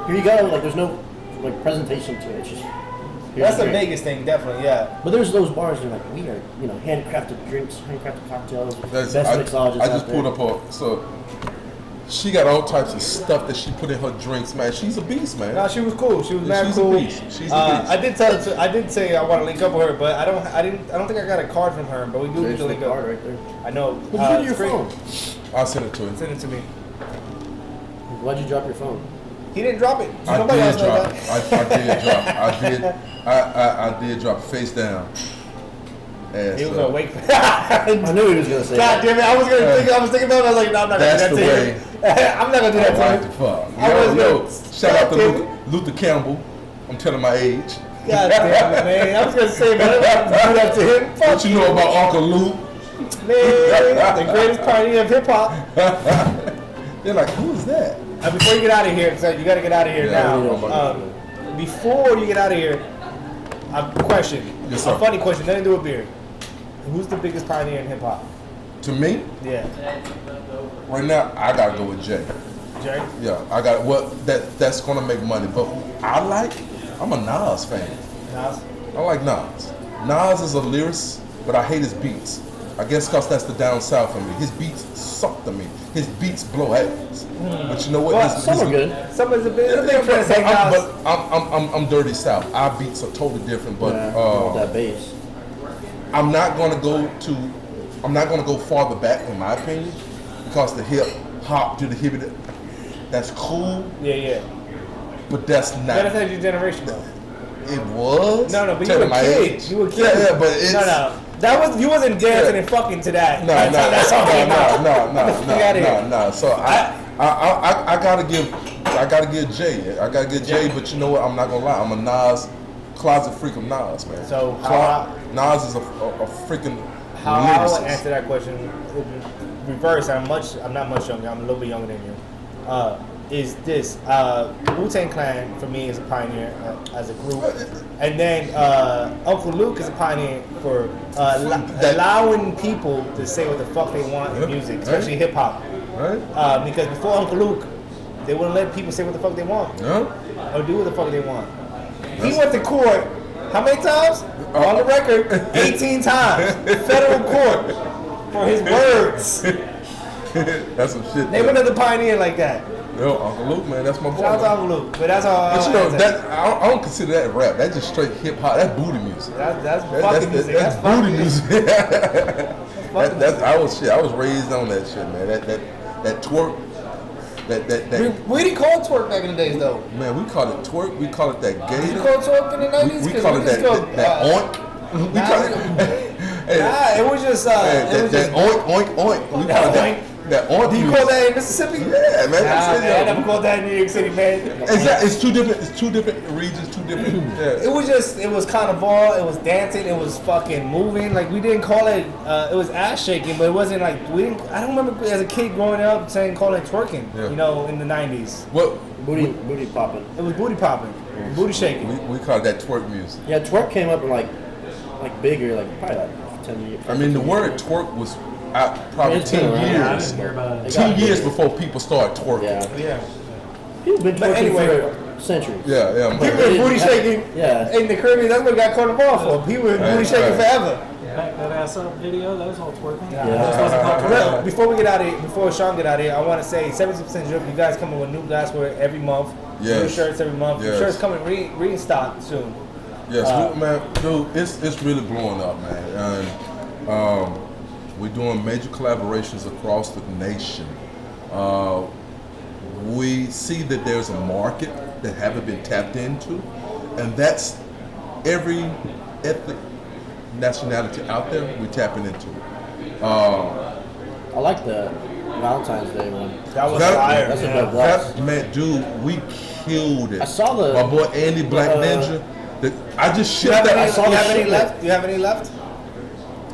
here you go. Like there's no like presentation to it. It's just here's That's the the drink. Vegas thing, definitely, yeah. But there's those bars that are like we are, handcrafted drinks, handcrafted cocktails. Best I mixologists just out there. pulled up so she got all types of stuff that she put in her drinks, man. She's a beast, man. No, she was cool. She was mad She's cool. a beast. She's a beast. I did say I want to link up with her, but I don't think I got a card from her. But we do need There's to the link card up. right there. I know. Put it to your it's great. phone. I'll send it to you. Send it to me. Why'd you drop your phone? He didn't drop it. I Nobody else did know drop. that. I did drop. I did drop face down. And He was so, awake. I knew he was gonna say God that. damn it! I was thinking about it. I was like, no, I'm not gonna That's do the that to him. I'm not gonna do that I like to the him. fuck. I was Yo, gonna- shout out to damn it. Luther Campbell. I'm telling my age. God damn it, man! I was gonna say, man, I'm not gonna do that to him. Fuck What you know about Uncle Luke? man, the greatest pioneer of hip hop. They're like, who is that? Before you get out of here, so you gotta get out of here Yeah, now. Before you get out of here, a question. Yes, sir. A funny question. Nothing to do with beer. Who's the biggest pioneer in hip hop? To me, Yeah, right now, I gotta go with Jay. Jay. Yeah, I got that's gonna make money. But who I like, I'm a Nas fan. Nas. I like Nas. Nas is a lyricist, but I hate his beats. I guess because that's the down south for me. His beats suck to me. His beats blow ass. But you know what? Well, Some are good. Someone's a big Yeah, fan of saying Nas. but I'm dirty south. Our beats are totally different. But Yeah, that bass. I'm not gonna go farther back in my opinion, because the hip hop to the hippie, that's cool, Yeah. but that's But not. that's your generation, though. It was. No, but you telling were a my kid. age. You were a kid. Yeah, but it's No. That was you wasn't dancing Yeah. and fucking to that. No. That's all came out. Get outta No. So I gotta give Jay. I gotta give Jay, but you know what? I'm not gonna lie. I'm a Nas closet freak of Nas, man. So Nas is a freaking How I would lyricist. answer that question, reverse. I'm not much younger. I'm a little bit younger than you. Is this Wu-Tang Clan for me is a pioneer as a group, and then Uncle Luke is a pioneer for allowing people to say what the fuck they want in music, especially hip hop. Right? Because before Uncle Luke, they wouldn't let people say what the fuck they want Yeah. or do what the fuck they want. He went to court how many times? On the record, 18 times. Federal court for his words. That's some shit. Name another pioneer like that. Yo, Uncle Luke, man, that's my boy. Shout out to man. Uncle Luke. But that's all. But you know, I don't consider that rap. That's just straight hip hop. That's booty music. That's fucking music. That's booty fucking music. fucking I was raised on that shit, man. That twerk. That We didn't call it twerk back in the days, though. man, we call it twerk. We call it that Did you gator. call it twerk in the 90s? We call it that oink. We call it. Hey, it was just. that oink. We call it that oink. Do you call that in Mississippi? Yeah, man. Nah, That's man, I it, never called that in New York City, man. Exactly. It's two different regions, two different. Yeah. It was carnival, it was dancing, it was fucking moving. Like, we didn't call it, it was ass shaking, but it wasn't like, I don't remember as a kid growing up calling it twerking, Yeah. you know, in the 90s. What? Booty popping. It was booty popping, booty shaking. We call that twerk music. Yeah, twerk came up in like bigger, like probably like 10 years. I mean, the word twerk was out probably It's been 10 around. I years. didn't hear about it. 10 years before people started twerking. Yeah. Yeah. People been But twerking anyway. for centuries. Yeah. People were booty shaking Yeah. in the Caribbean, that's what we got carnival for. People were booty shaking forever. Back that ass up video, that was all twerking. Yeah. Just wasn't called twerking. Well, before we get out of here, before Sean get out of here, I want to say 70% drip. You guys coming with new glassware every month. New Yes. shirts every month. Your Yes. shirts coming restocked soon. Yes, man, dude, it's really blowing up, man. And we're doing major collaborations across the nation. We see that there's a market that haven't been tapped into, and that's every ethnic nationality out there. We're tapping into it. I like the Valentine's Day one. That was That- fire. That's a dope watch. Man, dude, we killed it. I saw the- my boy Andy Black Ninja. I just Do you shipped have that. any, saw do you the have any shit. left? Do you have any left?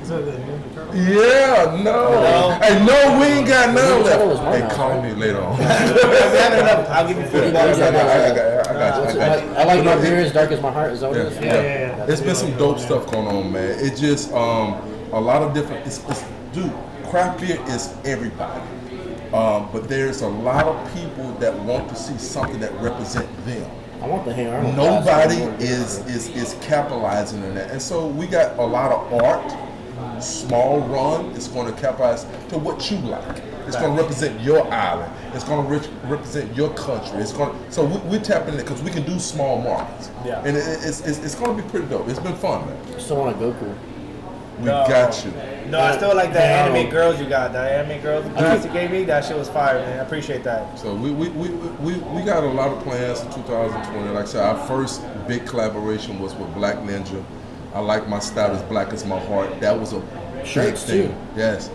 Is that the Ninja Turtle? Yeah, no. No. Hey, no, we ain't got none Ninja Turtle was left. mine Hey, now, call right? me later on. If you have enough, I'll give you $40 I on that. What's it, got you. I like my beer as dark as my heart. Is that what it is? Yeah. It's been some dope stuff going on, man. It just a lot of different. Dude, craft beer is everybody, but there's a lot of people that want to see something that represent them. I want the hair. Nobody is capitalizing on that, and so we got a lot of art. Small run. It's going to capitalize to what you like. It's going to represent your island. It's going to represent your country. It's going. So we're tapping it because we can do small markets. Yeah. And it's going to be pretty dope. It's been fun, man. I still want a Goku. We got you. No, I still like that Yeah. anime girls you got. That anime girls you gave me, that shit was fire, man. I appreciate that. So we got a lot of plans for 2020. Like I said, our first big collaboration was with Black Ninja. I like my style as black as my heart. That was a big Shirts, thing. too. Yes.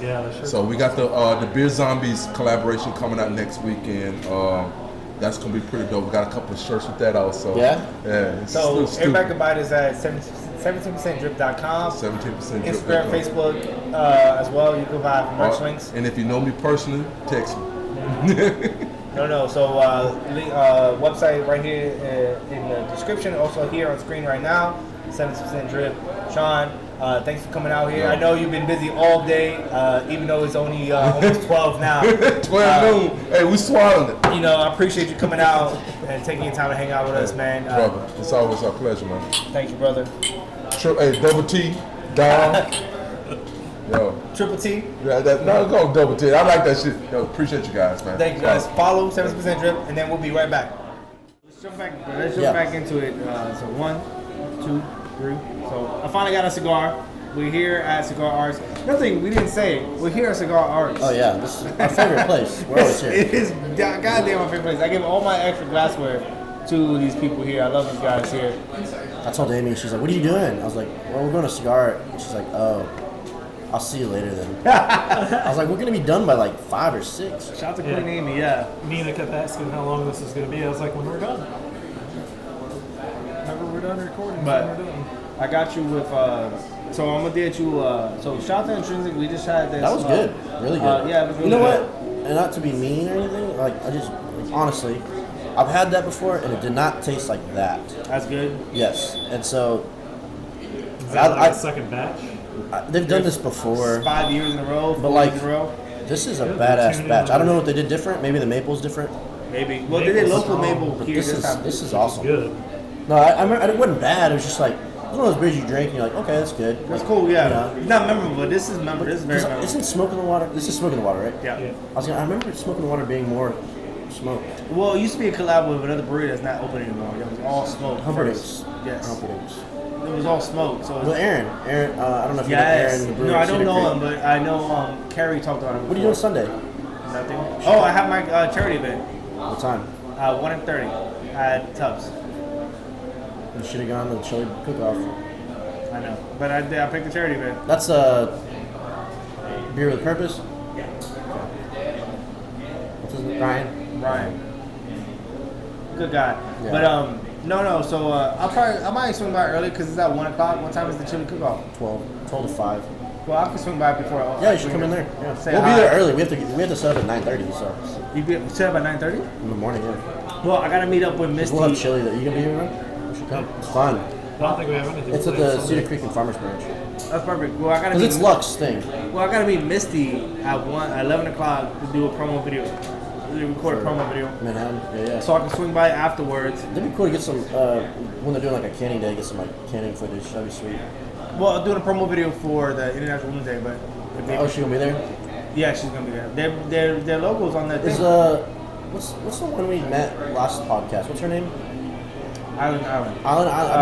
Yeah, the shirts So we got the Beer Zombies collaboration coming out next weekend. That's gonna be pretty dope. We got a couple of shirts with that also. Yeah? Yeah. It's So stupid. everybody can buy this at 17%drip.com. 17% drip. Instagram, Facebook as well. You can buy merch links. And if you know me personally, text me. No. So website right here in the description. Also here on screen right now. 70% drip. Sean, thanks for coming out here. I know you've been busy all day, even though it's only almost 12 now. 12 noon. Hey, we swallowed it. You know, I appreciate you coming out and taking your time to hang out with us, man. Brother, it's always our pleasure, man. Thank you, brother. Hey, double T, Dom. Yo. Triple T. Yeah, no, go double T. I like that shit. Yo, appreciate you guys, man. Thank you, guys. Follow 70% drip, and then we'll be right back. Let's jump back into it. So 1, 2, 3. So I finally got a cigar. We're here at Cigar Arts. Nothing we didn't say. We're here at Cigar Arts. Oh yeah, this is our favorite place. We're always here. It is goddamn my favorite place. I give all my extra glassware to these people here. I love these guys here. I told Amy, she's like, "What are you doing?" I was like, "Well, we're going to Cigar Art." She's like, "Oh, I'll see you later then." I was like, "We're gonna be done by like 5 or 6." Shout out to Queen Amy, yeah. Nina kept asking how long this is going to be. I was like, when we're done. Whenever we're done recording, But when we're done. I got you with. So I'm gonna get you. So shout out to Intrinsic. We just had this. That was good, really good. Yeah, it was really you know good. what? And not to be mean or anything, like honestly, I've had that before and it did not taste like that. That's good. Yes, and so Is that like a second batch? they've done this before. 5 years in a row. 4 like- years in a row. This is a Yeah, badass they're batch. tuning I don't know what they did different. Maybe the maple's different. Maybe. Well, they did Maple's local strong, maple But here this time. this is awesome. Good. No, it wasn't bad. It was just like it's one of those beers you drink and you're like, okay, that's good. That's cool. Yeah. Yeah. It's not memorable, but this is memorable. This is very memorable. Isn't smoke in the water? This is smoke in the water, right? Yeah. Yeah. I remember smoke in the water being more smoke. Well, it used to be a collab with another brewery that's not open anymore. It was all smoke. Humperdinck's. Yes. Humperdinck's. It was all smoke. So. Well, Aaron, I don't know if you know Yes. Aaron, the brewer. No, I at don't Cedar know Creek. him, but I know Carrie talked about him. What are you doing Sunday? Nothing. Oh, I have my charity event. What time? 1:30 at Tubbs. You should have gone to the chili cook-off. I know, but I picked the charity event. That's beer with a purpose. Yeah. What's his name? Ryan. Ryan. Good guy. Yeah. But no. So I might swing by early because it's at 1:00. What time is the chili cook-off? 12 to 5. Well, I can swing by before. Yeah, you should come in there. Yeah. Say We'll hi. be there early. We have to set up at 9:30. So You set up at 9:30? in the morning. Yeah. Well, I gotta meet up with Misty. We'll have chili. There. You gonna be here, man? You should come. It's fun. I don't think we have anything. It's at planned the Sunday. Cedar Creek and Farmers Branch. That's perfect. Well, I gotta Because meet. it's Luck's thing. Well, I gotta meet Misty at 11 o'clock to do a promo video. To record a promo video. Manhattan. Yeah. So I can swing by afterwards. It'd be cool to get some, when they're doing like a canning day, get some like canning footage. That'd be sweet. Well, I'm doing a promo video for the International Women's Day, but if they, Oh, she gonna be there? yeah, she's gonna be there. Their logos on that Is, thing. what's the one we met last podcast? What's her name? Island. I've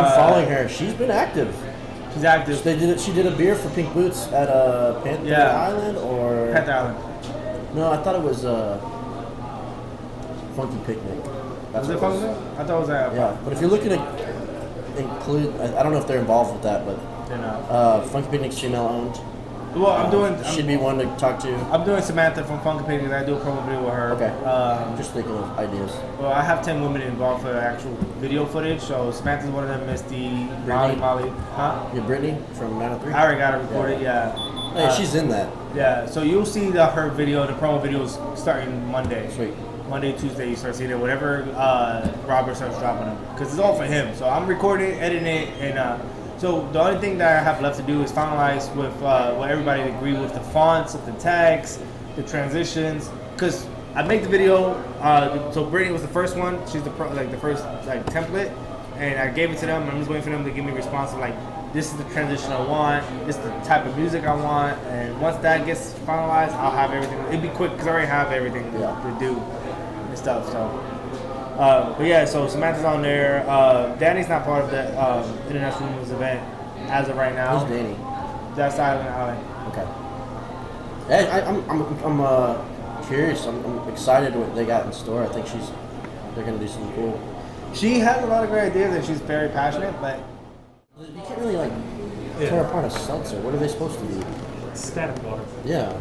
been following her. She's been active. She's active. She did a beer for Pink Boots at Panther Yeah. Island or Panther Island. No, I thought it was Funky Picnic. Was it fun? I thought it was that. Yeah, but if you're looking to include, I don't know if they're involved with that, but You know. Funky Picnic's female owned. Well, I'm doing. She'd be one to talk to. I'm doing Samantha from Funky Pig. I do a promo video with her. Okay. Just thinking of ideas. Well, I have 10 women involved for actual video footage. So Samantha's one of them. Misty, Molly. Huh? Yeah, Brittany from 903. I already got it recorded. Yeah. Hey, she's in that. Yeah. So you'll see her video, the promo videos starting Monday. Sweet. Monday, Tuesday, you start seeing it. Whatever Robert starts dropping them, because it's all for him. So I'm recording it, editing it, and so the only thing that I have left to do is finalize with what everybody agree with the fonts, of the tags, the transitions. Because I make the video. So Brittany was the first one. She's the first template, and I gave it to them. I'm just waiting for them to give me a response of this is the transition I want. This is the type of music I want. And once that gets finalized, I'll have everything. It'd be quick because I already have everything to do and stuff. So, but yeah, so Samantha's on there. Danny's not part of the International Women's event as of right now. Who's Danny? That's Island. Okay. Hey, I'm curious. I'm excited what they got in store. I think they're gonna do something cool. She has a lot of great ideas and she's very passionate, but You can't really like tear apart a seltzer. What are they supposed to be? Static water. Yeah.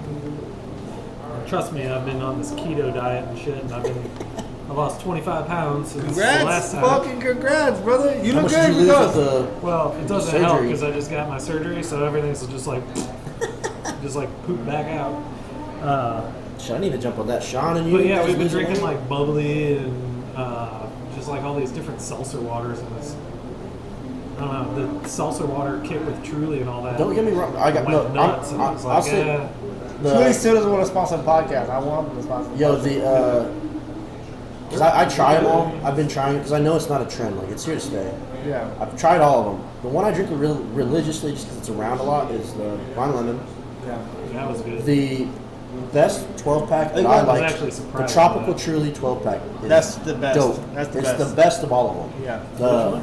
Trust me, I've been on this keto diet and shit, and I lost 25 pounds since the Congrats, last time. fucking congrats, brother. You How look much did good. you lose Because with the? Well, it doesn't help surgery? because I just got my surgery, so everything's just like, poop back out. Shit, I need to jump on that. Sean and you. But yeah, guys we've been losing drinking weight? like bubbly and just like all these different seltzer waters, and it's, I don't know, the seltzer water kit with Truly and all that. Don't get me wrong. I got went no. nuts, and I was I'll like, say. yeah. Truly still doesn't want to sponsor the podcast. I want them to sponsor the Yo, podcast. because I try them all. I've been trying because I know it's not a trend. Like it's here to stay. Yeah. I've tried all of them. The one I drink religiously just because it's around a lot is the Vine Lemon. Yeah. That was good. The best 12 pack that I I was like, actually the surprised Tropical by that. Truly 12 pack. That's the best. Dope. That's the it's best. the best of all of them. Yeah.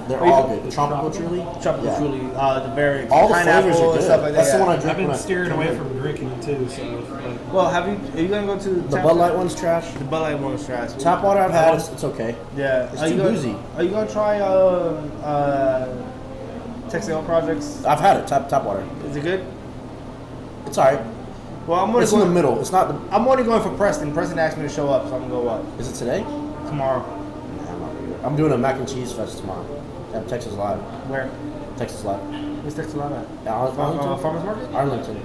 They're Are you- all good. the Tropical Tropical? Truly. Tropical Yeah. Truly, the berry, All the pineapple flavors are and good. stuff like that. That's the yeah. one I drink. I've been when I steering come away here. from drinking too, so like, Well, are you gonna go to The Bud Light one's trash. The Bud Light one is trash. Tap water I've had. It's okay. Yeah. It's are too you gonna, boozy. Are you gonna try Texas Projects? I've had it. Tap water. Is it good? It's alright. Well, I'm only It's in the going. middle. It's not. The, I'm only going for Preston. Preston asked me to show up, so I'm gonna go up is it today? tomorrow. I'm doing a mac and cheese fest tomorrow at Texas Live. Where? Texas Live. Where's Texas Live at? Arlington. Farmers Market? Arlington.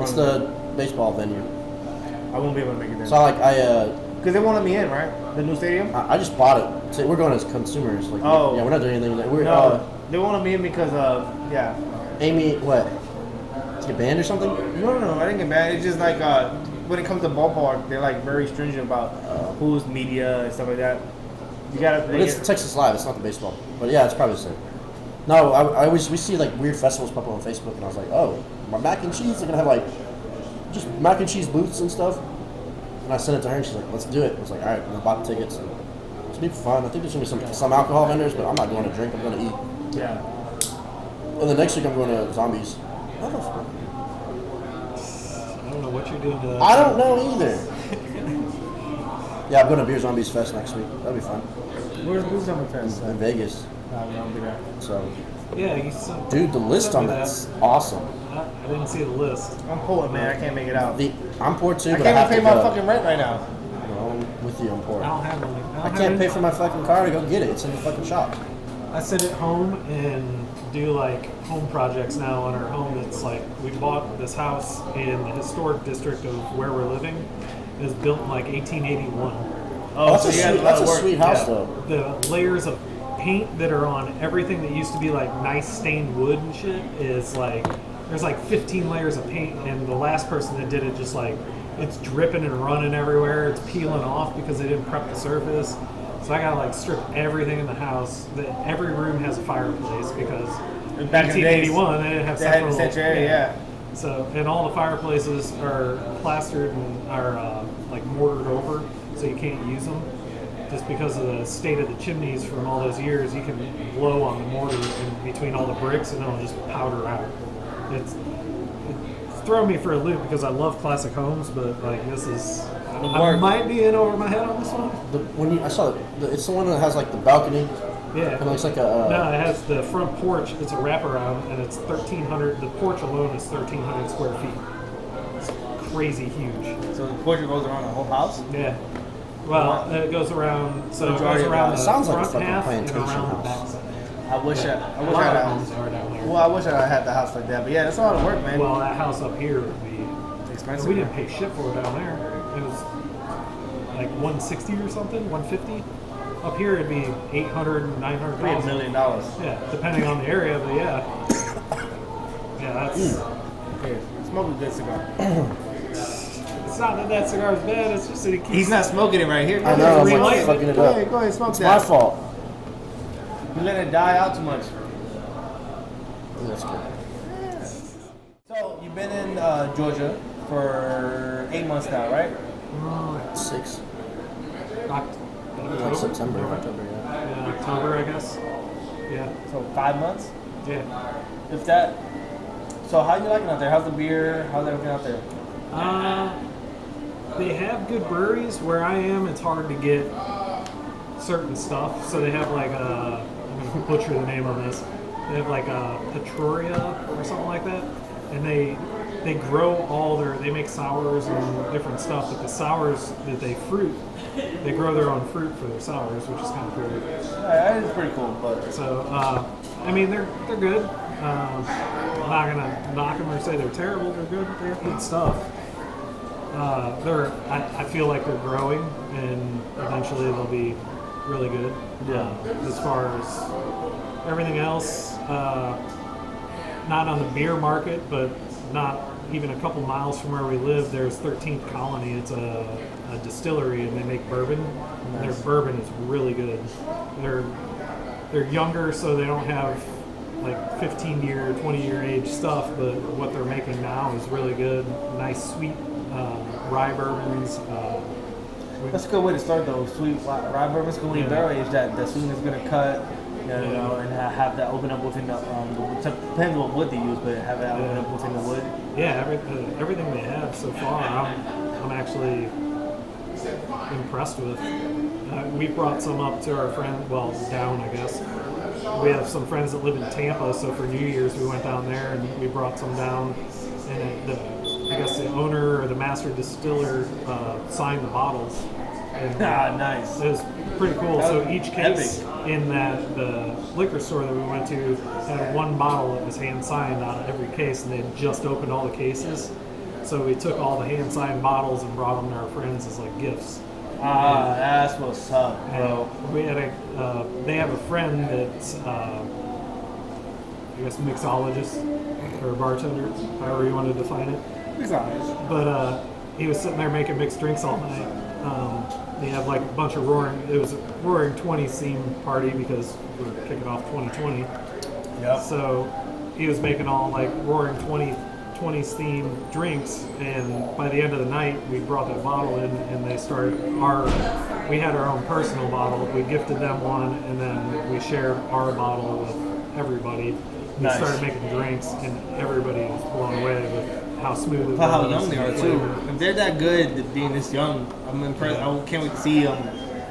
It's the baseball venue. I won't be able to make it there. So Because they won't let me in, right? The new stadium? I just bought it. So we're going as consumers. Like, Oh. yeah, we're not doing anything. We're No, they won't let me in because of, yeah. Amy, what? To get banned or something? No, I didn't get mad. It's just like, when it comes to ballpark, they're like very stringent about who's media and stuff like that. You gotta. But it's Texas Live. It's not the baseball. But yeah, it's probably the same. No, we see like weird festivals pop up on Facebook, and I was like, oh, my mac and cheese. They're gonna have like just mac and cheese booths and stuff. And I sent it to her, and she's like, let's do it. I was like, all right, and I bought the tickets. And it's gonna be fun. I think there's gonna be some alcohol vendors, but I'm not going to drink. I'm gonna eat. Yeah. And the next week I'm going to Zombies. What the fuck? I don't know what you're doing to that. I don't know either. Yeah, I'm going to Beer Zombies Fest next week. That'll be fun. Where's Blue Summer Fest? In Vegas. I won't be there. So, Yeah, you said, dude, the list on me that's awesome. I didn't see the list. I'm poor, man. I can't make it out. I'm poor too, I but can't I have even to pay my go. fucking rent right now. No, I'm with you, I'm poor. I don't have any. I can't pay for my fucking car to go get it. It's in the fucking shop. I sit at home and do like home projects now on our home. That's like we bought this house in the historic district of where we're living. It was built in like 1881. Oh, That's so a you got sweet, lot that's of a work. sweet house Yeah. though. The layers of paint that are on everything that used to be like nice stained wood and shit is like there's like 15 layers of paint, and the last person that did it just like it's dripping and running everywhere. It's peeling off because they didn't prep the surface. So I gotta like strip everything in the house. Every room has a fireplace because in Back in the days, 1881 they didn't have They had central. the sanctuary, yeah. So and all the fireplaces are plastered and are like mortared over, so you can't use them. Just because of the state of the chimneys from all those years, you can blow on the mortar in between all the bricks and it'll just powder out. It's throwing me for a loop because I love classic homes, but like this is, I work. might be in over my head on this one. I saw it, it's the one that has like the balcony. Yeah. It looks like No, a. it has the front porch. It's a wraparound, and it's 1,300. The porch alone is 1,300 square feet. It's crazy huge. So the porch goes around the whole house? Yeah. Well, it goes around. So it Majority goes of around it. the Sounds like a front fucking half and plantation around the house. back side. I wish A I lot had of a homes are down there. Well, I wish I had the house like that. But yeah, that's a lot of work, man. Well, that house up here would be expensive. We didn't pay shit for it down there. It was like 160 or something, 150. Up here it'd be 800, $3 $900. million. Yeah, depending on the area, but yeah. Yeah, that's. Here, smoke a good cigar. It's not that that cigar is bad. It's just that it keeps. He's not smoking it right here. I know, I'm Relight like it. fucking it Go up. ahead, go ahead, smoke It's that. my fault. You let it die out too much. That's good. So you've been in Georgia for 8 months now, right? 6. October, Like September, October, yeah. Yeah, October, I guess. Yeah. So 5 months. Yeah. If that. So how you liking out there? How's the beer? How's everything out there? They have good breweries. Where I am, it's hard to get certain stuff. So they have like I'm gonna butcher the name of this. They have like a Petroria or something like that, and they grow they make sours and different stuff. But the sours that they grow their own fruit for their sours, which is kind of cool. Yeah, that is pretty cool. But So I mean, they're good. I'm not gonna knock them or say they're terrible. They're good. They're good stuff. I feel like they're growing, and eventually they'll be really good. Yeah. As far as everything else, not on the beer market, but not even a couple miles from where we live, there's 13th Colony. It's a distillery, and they make bourbon. And their bourbon is really good. They're younger, so they don't have like 15-year, 20-year age stuff, but what they're making now is really good. Nice, sweet rye bourbons. that's a good way to start though. Sweet rye bourbons, when you barrel age that, the sweetness is gonna cut. You know, and have that open up within the depends what wood they use, but have that open up within the wood. Yeah, everything they have so far, I'm actually impressed with. We brought some up to our friend, well, down, I guess. We have some friends that live in Tampa, so for New Year's we went down there and we brought some down. And I guess the owner or the master distiller signed the bottles. And, Nice. It was pretty cool. That So was each case epic. in the liquor store that we went to had one bottle that was hand signed out of every case, and they had just opened all the cases. So we took all the hand signed bottles and brought them to our friends as like gifts. That's what's up, bro. And we had they have a friend that's I guess mixologist or bartender, however you want to define it. Mixologist. But he was sitting there making mixed drinks all night. They have like a bunch of it was a Roaring 20s theme party because we're kicking off 2020. Yep. So he was making all like Roaring 20s themed drinks, and by the end of the night we brought that bottle in and we had our own personal bottle. We gifted them one, and then we shared our bottle with everybody. We Nice. started making drinks, and everybody was blown away with how smooth it was. For how young they are and too. flavor. If they're that good, being this young, I'm impressed. I can't wait to see them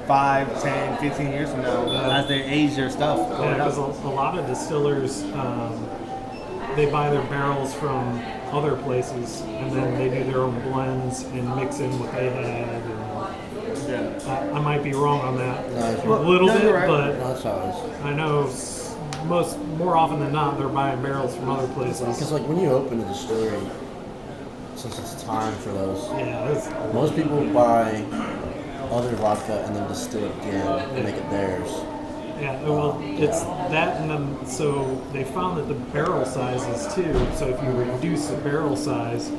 5, 10, 15 years from now as they age their stuff. Yeah, because a lot of distillers, they buy their barrels from other places, and then they do their own blends and mix in what they had. And I might be wrong on that No, a little no, bit, you're right. but that's how it is. I know more often than not they're buying barrels from other places. Because like when you open a distillery, since it's time for those, Yeah, most people buy other vodka and then distill it again and make it theirs. well, it's that, and then so they found that the barrel sizes too. So if you reduce the barrel size,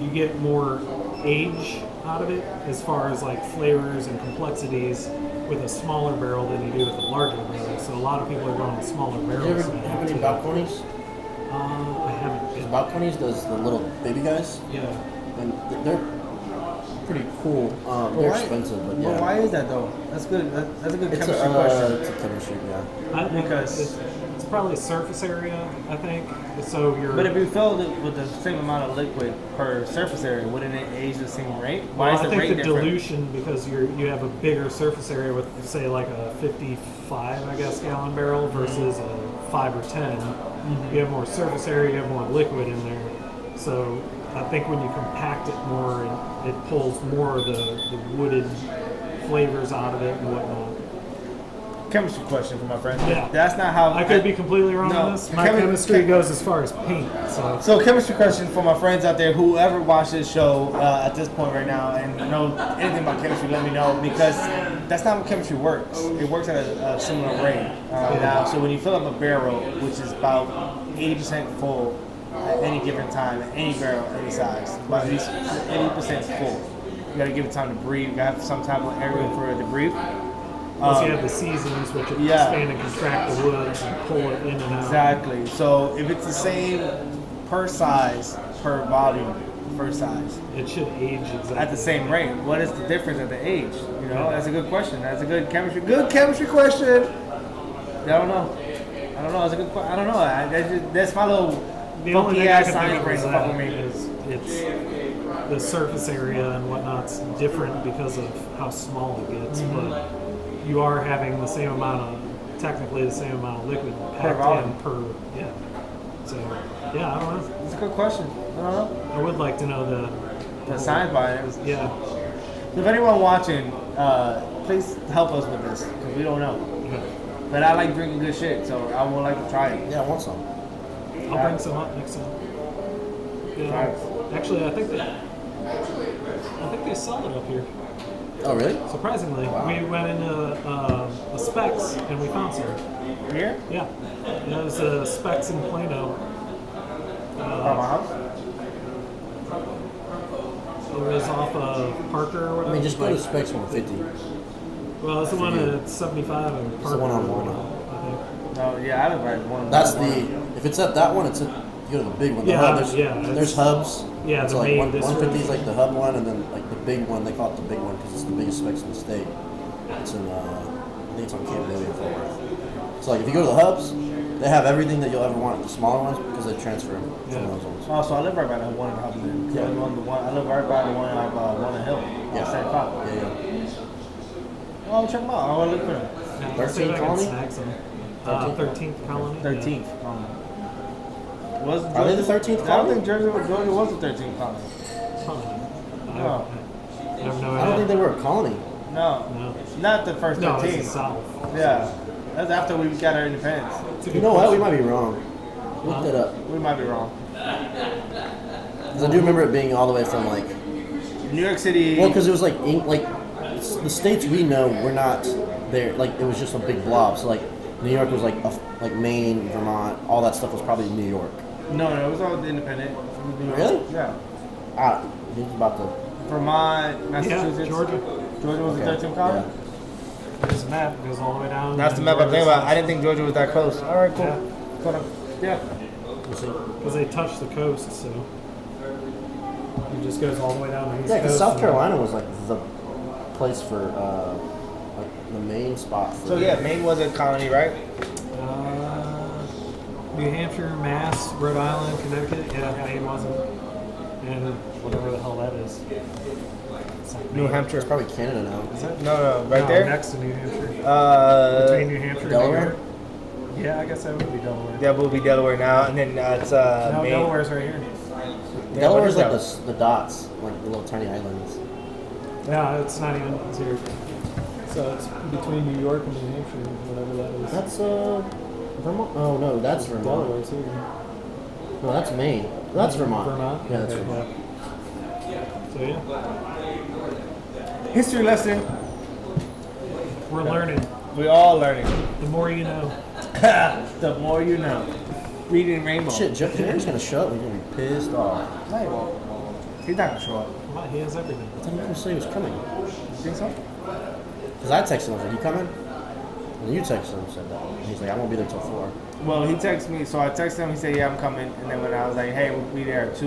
you get more age out of it as far as like flavors and complexities with a smaller barrel than you do with a larger barrel. So a lot of people are going with smaller You barrels. ever now, have any too. balconies? I haven't. Because balconies does the little baby guys, Yeah. and they're pretty cool. They're expensive, but yeah. Well, why is that though? That's good. That's a good It's chemistry question. it's a chemistry, yeah. Because it's probably surface area, I think. So you're. But if you filled it with the same amount of liquid per surface area, wouldn't it age the same rate? Why Well, is the I think rate the different? dilution, because you have a bigger surface area with, say, like a 55, I guess, gallon barrel versus a 5 or 10. You have more surface area, you have more liquid in there. So I think when you compact it more, it pulls more of the wooded flavors out of it and whatnot. Chemistry question for my friend. Yeah. That's not how I could be completely wrong No, on this. My chemi- chemistry chem- goes as far as paint. So chemistry question for my friends out there, whoever watched this show at this point right now and know anything about chemistry, let me know, because that's not how chemistry works. It works at a similar rate. Now, so when you fill up a barrel, which is about 80% full at any given time, at any barrel, any size, about at least 80% full. You gotta give it time to breathe. You gotta have some type of area for it to breathe. Plus you have the seasons, which yeah. expand and contract the woods and pull it in and out. Exactly. So if it's the same per size, per volume, per size, It should age exactly. at the same rate, what is the difference at the age? You know, that's a good question. That's a good chemistry question. I don't know. That's a good question. I don't know. That's my little The only funky thing I ass can science think brain of fuck with me. is it's the surface area and whatnot's different because of how small it gets, but you are having the same amount of technically the same amount of liquid packed volume. in per. Yeah. So yeah, I don't know. It's a good question. I don't know. I would like to know the The science behind it. Yeah. If anyone watching, please help us with this because we don't know. But I like drinking good shit, so I would like to try it. Yeah, I want some. I'll bring some up next time. Yeah. Actually, I think they sell it up here. Oh, really? Surprisingly, we went into a Specs and we found some. Here? Yeah, it was a Specs in Plano. From my house? It was off of Parker or whatever. I mean, just go to Specs 150. Well, it's the one at 75 and Parker. It's the one on one. I think. No, yeah, I live right one. That's if it's at that one, it's you go to the big one. The Yeah, hub, there's, yeah, there's hubs. Yeah, it's the like main 150 is like the hub one, and then like the big one, they call it the big one because it's the biggest Specs in the state. It's in, I think it's on Camp Lily in Fort Worth. So like if you go to the hubs, they have everything that you'll ever want at the smaller ones because they transfer them from those ones. Oh, so I live right by the one in Hubbard. Yeah. I live right by the one on Walnut Hill. Yeah. St. Paul. Yeah. Oh, I'll check them out. I want to look for them. Yeah, let's see if I can 13th snag some. 13th colony. 13th. Was Are they the 13th I don't colony? think Georgia was the 13th colony. I No. have no I don't idea. think they were a colony. No. No. Not the first No, 13. it's the South. Yeah. That's after we got our independence. It's a You good know what? We question. might be wrong. Look that up. We might be wrong. Because I do remember it being all the way from like, New York City. well, because it was like the states we know were not there. Like it was just a big blob. So like New York was like Maine, Vermont, all that stuff was probably New York. No, it was all independent. It was New York. Really? Yeah. He's about to. Vermont, Massachusetts. Georgia. Georgia was Okay. the 13th colony? Yeah. There's a map. It goes all the way down. That's the map I'm thinking about. I didn't think Georgia was that close. All right, cool. Yeah. Hold on. Yeah. We'll see. Because they touch the coast, so it just goes all the way down the east Yeah, because coast. South and- Carolina was like the place for like the main spot for. So yeah, Maine was a colony, right? New Hampshire, Mass, Rhode Island, Connecticut. Yeah, Maine wasn't. And whatever the hell that is. It's like New Maine. Hampshire. It's probably Canada now. Is it? No, right No, there. Next to New Hampshire. Uh, Between New Hampshire and New Delaware? York. Yeah, I guess that would be Delaware. that will be Delaware now, and then it's No, Maine. Delaware's right here. Yeah, Delaware's what like is the dots, like the little tiny islands. No, it's not even. It's here. So it's between New York and New Hampshire, whatever that is. That's Vermont. Oh no, that's Vermont. Delaware's here. No, that's Maine. That's Vermont. Vermont? Yeah, that's Okay, Vermont. yeah. So yeah, History lesson. we're learning. We all learning. The more you know. The more you know. Reading Rainbow. Shit, Jared's gonna show up. We're gonna be pissed off. No, he won't. He's not gonna show up. Well, he has everything. I thought he was gonna say he was coming. You think so? Cause I texted him. I was like, "You coming?" And you texted him and said that. And he's like, "I won't be there till 4." Well, he texted me, so I texted him. He said, "Yeah, I'm coming." And then when I was like, "Hey, we'll be there at 2,"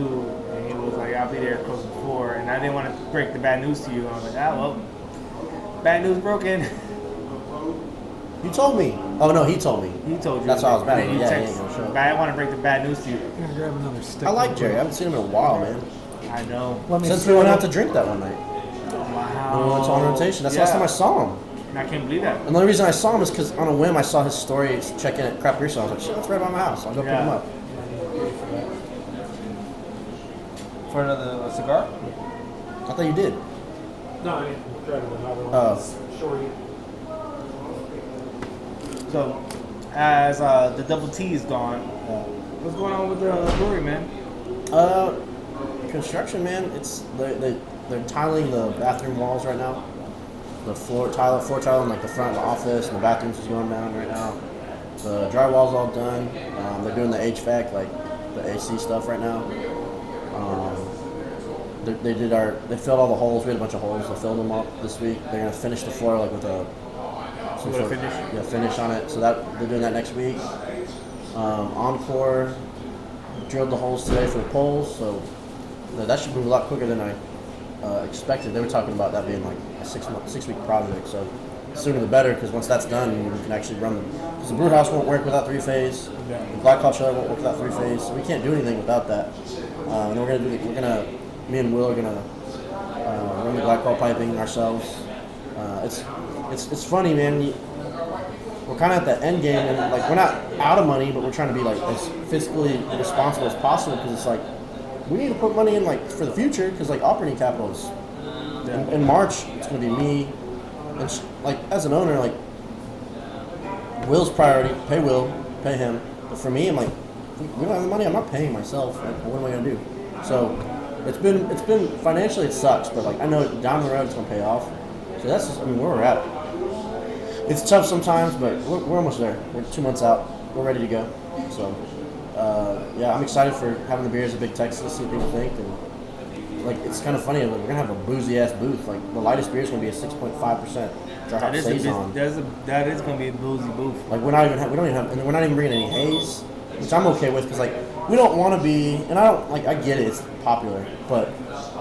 and he was like, "I'll be there close to 4." And I didn't want to break the bad news to you. I was like, "Ah, well, bad news broken." You told me. Oh no, he told me. He told you. That's why I was bad. And then you Yeah, he text- ain't gonna show up. But I didn't want to break the bad news to you. I'm gonna grab another stick. I like real Jerry. I quick. haven't seen him in a while, man. I know. Since we went out to drink that one night. Wow. When we went to on rotation. That's the last time I saw him. I can't believe that. And the only reason I saw him is because on a whim I saw his story checking at Crap Beer Sale. I was like, shit, that's right by my house. I'll go pick him Yeah. up. For another cigar? I thought you did. No, I mean, grab another one. Oh. It's shorty. So, as the double T is gone, what's going on with the brewery, man? Construction, man. It's they're tiling the bathroom walls right now. The floor tile in like the front of the office and the bathrooms is going down right now. The drywall's all done. They're doing the HVAC, like the AC stuff right now. They filled all the holes. We had a bunch of holes. They filled them up this week. They're gonna finish the floor like with some sort of finish on it. So that they're doing that next week. Encore drilled the holes today for the poles, so that should move a lot quicker than I expected. They were talking about that being like a 6-week project. So the sooner the better, because once that's done, we can actually run them. Because the brew house won't work without 3-phase. The black hot chiller won't work without 3-phase. So we can't do anything without that. And me and Will are gonna run the glycol piping ourselves. It's funny, man. we're kind of at the end game, and like we're not out of money, but we're trying to be like as fiscally responsible as possible because it's like we need to put money in like for the future because like operating capital is in March it's going to be me and like as an owner like Will's priority, pay Will, pay him, but for me I'm like we don't have the money, I'm not paying myself. Like, what am I going to do? So it's been financially it sucks, but like I know down the road it's going to pay off. So that's just, I mean, where we're at. It's tough sometimes, but we're almost there. We're 2 months out. We're ready to go. So, yeah, I'm excited for having the beers at Big Texas, see what people think. And, like, it's kind of funny. Like, we're going to have a boozy-ass booth. Like, the lightest beer is going to be a 6.5% dry hop saison. That is going to be a boozy booth. Like, we're not even bringing any haze, which I'm okay with because, like, we don't want to be, and I get it, it's popular, but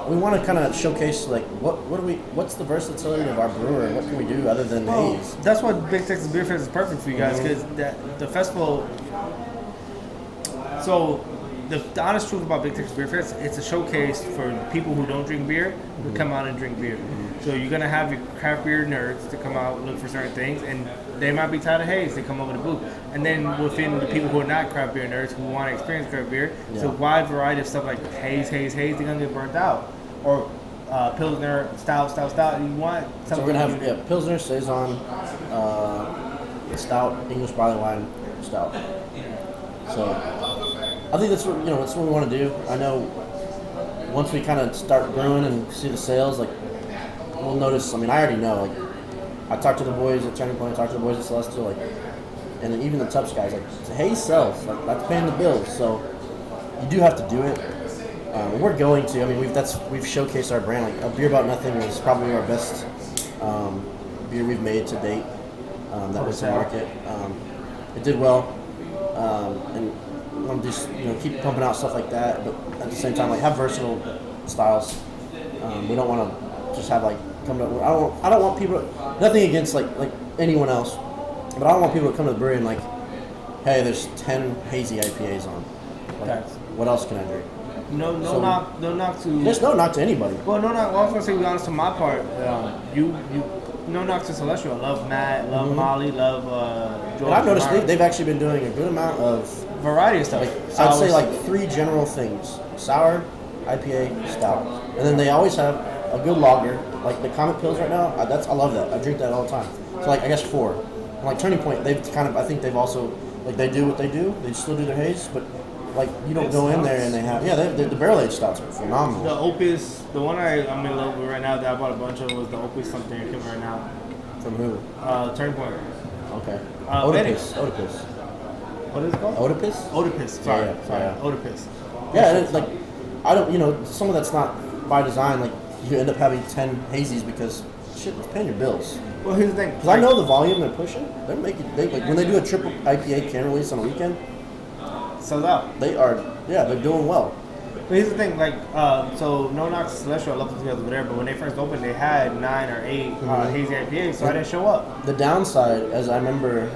we want to kind of showcase like what's the versatility of our brewer and what can we do other than haze. That's why Big Texas Beer Fest is perfect for you guys because the festival. So the honest truth about Big Texas Beer Fest, it's a showcase for people who don't drink beer to come out and drink beer. So you're gonna have your craft beer nerds to come out and look for certain things, and they might be tired of haze. They come over to the booth, and then within the people who are not craft beer nerds who want to experience craft beer, it's a wide variety of stuff like haze. They're gonna get burnt out, or Pilsner, stout. You want something. So we're gonna have Pilsner, saison, stout, English barley wine, stout. So I think that's what we want to do. I know once we kind of start brewing and see the sales, like we'll notice. I mean, I already know. Like I talked to the boys at Turning Point, I talked to the boys at Celestial, like, and then even the Tubbs guys. Like haze sells. Like that's paying the bills. So you do have to do it. We're going to. I mean, we've showcased our brand. Like a Beer About Nothing is probably our best beer we've made to date. That was the market. It did well, and I'm just keep pumping out stuff like that. But at the same time, like have versatile styles. We don't want to just have like come to. I don't want people. Nothing against like anyone else, but I don't want people to come to the brewery and like, hey, there's 10 hazy IPAs on. Like, what else can I drink? No knock to. There's no knock to anybody. Well, no knock. Well, I was gonna say, to be honest, to my part, no knock to Celestial. I love Matt, love Molly, love George. And I've noticed they've actually been doing a good amount of variety of stuff. Like, I'd say like 3 general things: sour, IPA, stout, and then they always have a good lager. Like the Comet Pills right now, I love that. I drink that all the time. So like I guess 4. And like Turning Point, I think they've also like they do what they do. They still do their haze, but. Like you don't go in there and they have the barrel aged stouts are phenomenal. The Opus, the one I'm in love with right now that I bought a bunch of was the Opus something I can't remember right now. From who? Turning Point. Okay. Oedipus. What is it called? Oedipus. Sorry. Oedipus. Yeah, it's like I don't some of that's not by design. Like you end up having 10 hazies because shit, it's paying your bills. Well, here's the thing. Because I know the volume they're pushing. They're making like when they do a triple IPA can release on a weekend. Sells out. They're doing well. But here's the thing, like, so no knock to Celestial, I love the over there, but when they first opened, they had 9 or 8 hazy IPAs, so I didn't show up. The downside, as I remember,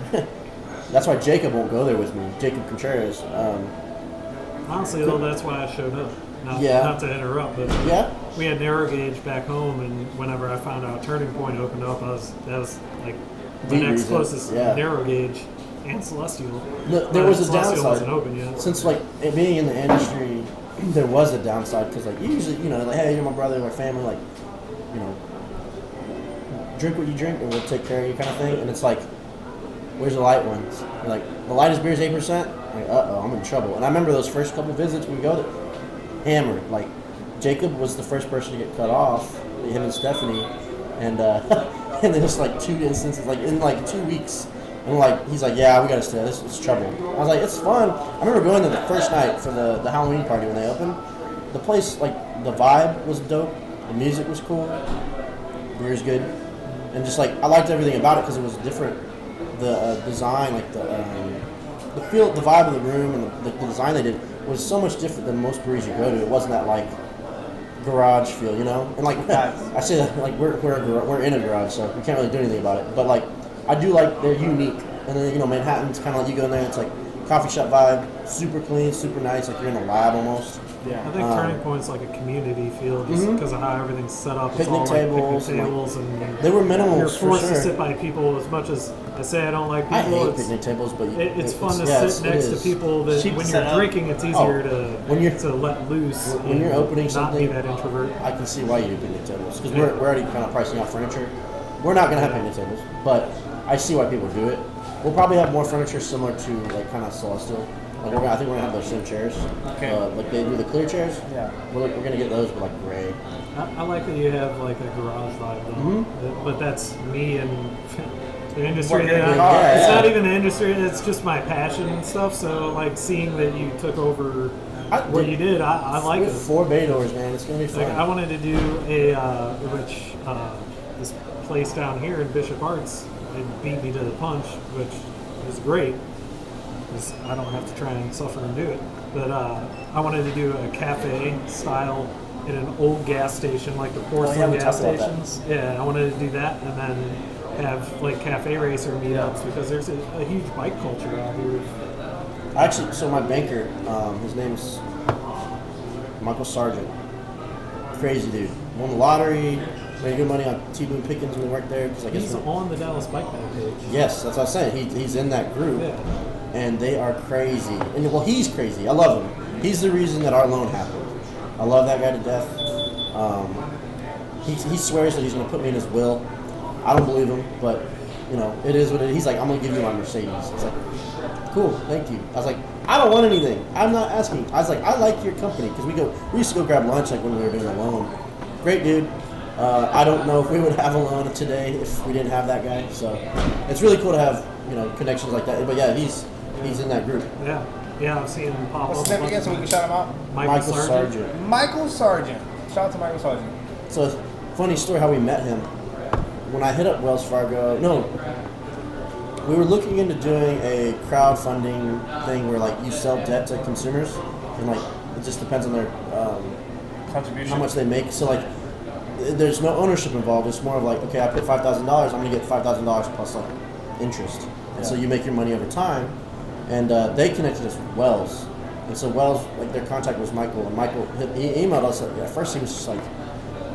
that's why Jacob won't go there with me. Jacob Contreras. Honestly, though, that's why I showed up. Not to interrupt, but we had narrow gauge back home, and whenever I found out Turning Point opened up, that was like the next closest narrow gauge. And Celestial. There was a Celestial downside. Wasn't open yet. Since like it being in the industry, there was a downside because like usually like hey, you're my brother, we're family, like drink what you drink and we'll take care of you kind of thing. And it's like, where's the light ones? You're like the lightest beer is 8%. Like I'm in trouble. And I remember those first couple visits we go there, hammered. Like Jacob was the first person to get cut off. Him and Stephanie, and and there was like 2 instances like in like 2 weeks. And he's like, yeah, we gotta stay. This is trouble. I was like, it's fun. I remember going there the first night for the Halloween party when they opened. The place, like, the vibe was dope. The music was cool. Beer's good. And just like, I liked everything about it because it was different. The design, like the feel, the vibe of the room and the design they did was so much different than most breweries you go to. It wasn't that like garage feel, And like, I say that like we're in a garage, so we can't really do anything about it. But like, I do like they're unique, and then Manhattan's kind of like you go in there, it's like coffee shop vibe, super clean, super nice, like you're in a lab almost. Yeah. I think Turning Point's like a community feel just because of how everything's set up. It's Picnic all tables, like picnic tables, and they were minimal. you're for forced sure. to sit by people. As much as I say I don't like people, I hate it's, picnic tables, but it's fun to sit next to people that Cheap when to you're set up. drinking, it's easier when you're- to let loose. when and you're opening not something, be that introvert. I can see why you do picnic tables because we're already kind of pricing out furniture. We're not gonna have picnic tables, but I see why people do it. We'll probably have more furniture similar to like kind of Celestial. Like I think we're gonna have those same chairs. Okay. Like they do the clear chairs. Yeah. We're gonna get those with like gray. I like that you have like a garage vibe though, but that's me and the industry. Working in That the I- car, it's yeah. not even the industry; it's just my passion and stuff. So like seeing that you took over what you did, I like We it. have 4 bay doors, man. It's gonna be fun. Like I wanted to do this place down here in Bishop Arts. It beat me to the punch, which is great because I don't have to try and suffer and do it. But I wanted to do a cafe style in an old gas station, like the porcelain we gas talked about that. stations. Yeah, I wanted to do that, and then have like cafe racer meetups because there's a huge bike culture out here. Actually, so my banker, his name's Michael Sargent. Crazy dude. Won the lottery. Made good money on T-Boone Pickens when we worked there. 'Cause I guess He's on the Dallas Bike Bag page. yes, that's what I was saying. He's in that group. Yeah. And they are crazy. And well, he's crazy. I love him. He's the reason that our loan happened. I love that guy to death. He swears that he's going to put me in his will. I don't believe him, but you know, it is what it is. He's like, I'm going to give you my Mercedes. It's like, cool, thank you. I was like, I don't want anything. I'm not asking. I was like, I like your company because we used to go grab lunch like when we were doing a loan. Great dude. I don't know if we would have a loan today if we didn't have that guy. So it's really cool to have connections like that. But yeah, he's in that group. Yeah, I've seen him pop What's up. his name again so we can shout him out? Michael Michael Sargent. Sargent. Michael Sargent. Shout out to Michael Sargent. So funny story how we met him. When I hit up Wells Fargo, we were looking into doing a crowdfunding thing where like you sell debt to consumers, and like it just depends on their Contribution. how much they make. So like there's no ownership involved. It's more of like, okay, I put $5,000, I'm gonna get $5,000 plus like interest, and so you make your money over time. And they connected us with Wells, and so Wells, like their contact was Michael, and Michael he emailed us. At first he was just like,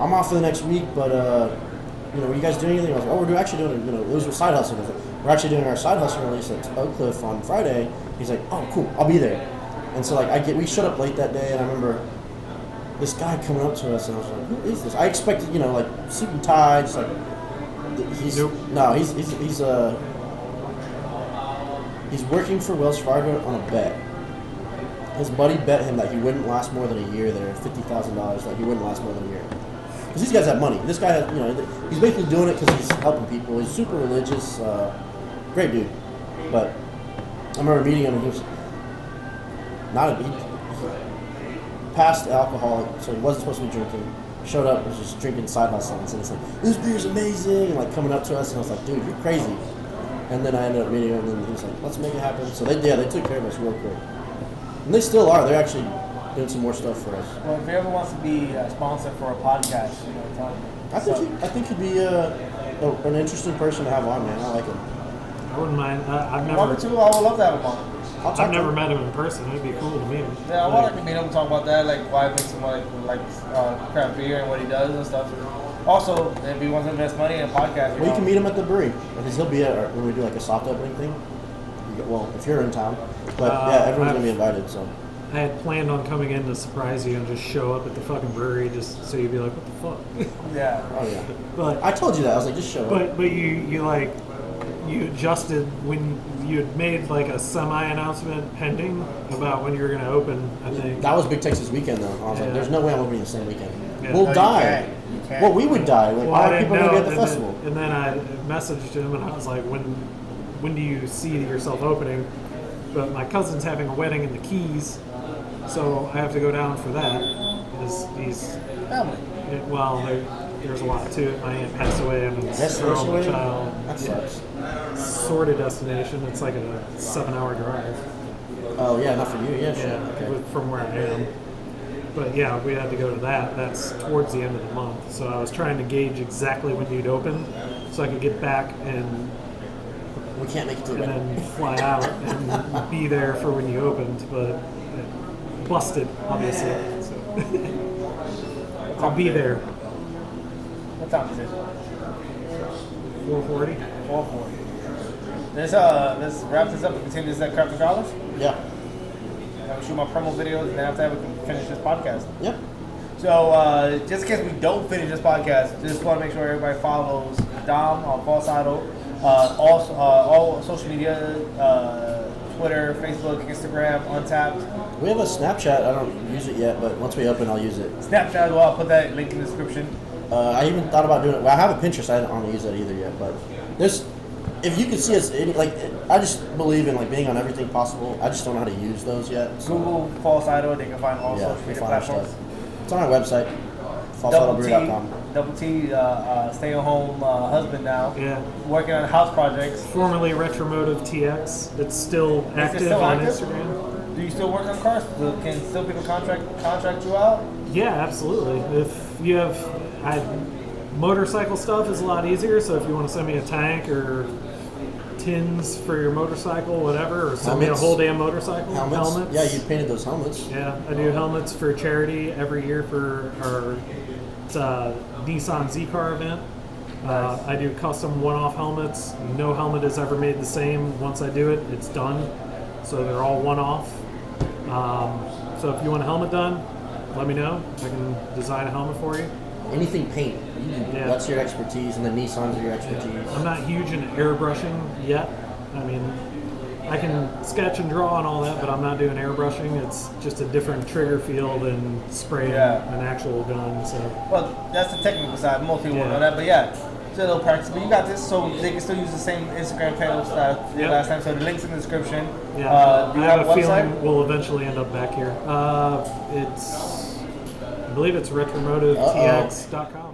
I'm off for the next week, but were you guys doing anything? I was like, oh, we're actually doing it was a side hustle. I was like, we're actually doing our side hustle release at Oak Cliff on Friday. He's like, oh, cool, I'll be there. And so like we showed up late that day, and I remember this guy coming up to us, and I was like, who is this? I expected like suit and tie, just like he's working for Wells Fargo on a bet. His buddy bet him that he wouldn't last more than a year there, $50,000, that he wouldn't last more than a year. Because these guys have money. This guy has, he's basically doing it because he's helping people. He's super religious, great dude. But I remember meeting him, and he was he passed alcoholic, so he wasn't supposed to be drinking. Showed up, was just drinking side hustles, and he's like, this beer's amazing, and like coming up to us, and I was like, dude, you're crazy. And then I ended up meeting him, and he was like, let's make it happen. So they took care of us real quick. And they still are. They're actually doing some more stuff for us. Well, if he ever wants to be a sponsor for a podcast, tell him. I think he'd be an interesting person to have on, man. I like him. I wouldn't mind. I've I want never, to. I would love to have him on. I've never met him in person. It'd be cool to meet him. Yeah, I would like to meet him and talk about that, like why he makes him like craft beer and what he does and stuff. Also, if he wants to invest money in a podcast, Well, you can meet him at the brewery because he'll be at when we do like a soft opening thing. Well, if you're in town, but yeah, everyone's gonna be invited. So I had planned on coming in to surprise you and just show up at the fucking brewery just so you'd be like, what the fuck? Yeah. oh yeah, But I told you that. I was like, just show up. but you adjusted when you had made like a semi-announcement pending about when you were going to open. I think That was Big Texas Weekend though. I was Yeah. like, there's no way I'm opening the same weekend. Yeah. We'll No, you die. can't. You can't. Well, we would die. Like, Well, all I the didn't people are gonna know, be at the festival. and then I messaged him and I was like, when do you see yourself opening? But my cousin's having a wedding in the Keys, so I have to go down for that. He's Family. there's a lot to it. My aunt passed away. I'm a Destination only wedding? child. That sucks. Sort of destination. It's like a 7-hour drive. Oh yeah, not for you. Yeah, sure. Okay. From where I am. But yeah, we had to go to that. That's towards the end of the month. So I was trying to gauge exactly when you'd open, so I could get back and We can't make it to the wedding. then fly out and be there for when you opened. But it busted, obviously. I'll be there. What time is it? 4:40. 4:40. Let's wrap this up and continue this at Craft Regardless. Yeah. I'll shoot my promo videos, and then after that we can finish this podcast. Yeah. So, just in case we don't finish this podcast, just want to make sure everybody follows Dom on False Idol, all social media, Twitter, Facebook, Instagram, Untapped. We have a Snapchat. I don't use it yet, but once we open, I'll use it. Snapchat as well. I'll put that link in the description. I even thought about doing it. Well, I have a Pinterest. I don't use that either yet, but there's. If you can see us, I just believe in like being on everything possible. I just don't know how to use those yet. So. Google False Idol. They can find all Yeah, social media find our platforms. stuff. It's on our website, falseidolbrew.com. Double T, stay-at-home husband now. Yeah. Working on house projects. Formerly Retromotive TX. It's still Is it active still on active? Instagram. Do you still work on cars? Can still people contract you out? Yeah, absolutely. If you have motorcycle stuff is a lot easier. So if you want to send me a tank or tins for your motorcycle, whatever, or send me a Helmets. whole damn motorcycle. Helmets. Yeah, you painted those helmets. Yeah, I do helmets for charity every year for our Nissan Z-Car event. I do custom one-off helmets. No helmet is ever made the same. Once I do it, it's done. So they're all one-off. So if you want a helmet done, let me know. I can design a helmet for you. Anything paint. Yeah. That's your expertise, and the Nissans are your expertise. I'm not huge in airbrushing yet. I mean, I can sketch and draw and all that, but I'm not doing airbrushing. It's just a different trigger feel than spraying an actual gun. So, Well, that's the technical side. Most people Yeah. know that, but yeah, it's a little practice. But you got this, so they can still use the same Instagram handles that they did last time. So the link's in the description. yeah, Do you I have a website? feeling we'll eventually end up back here. I believe it's retromotivetx.com.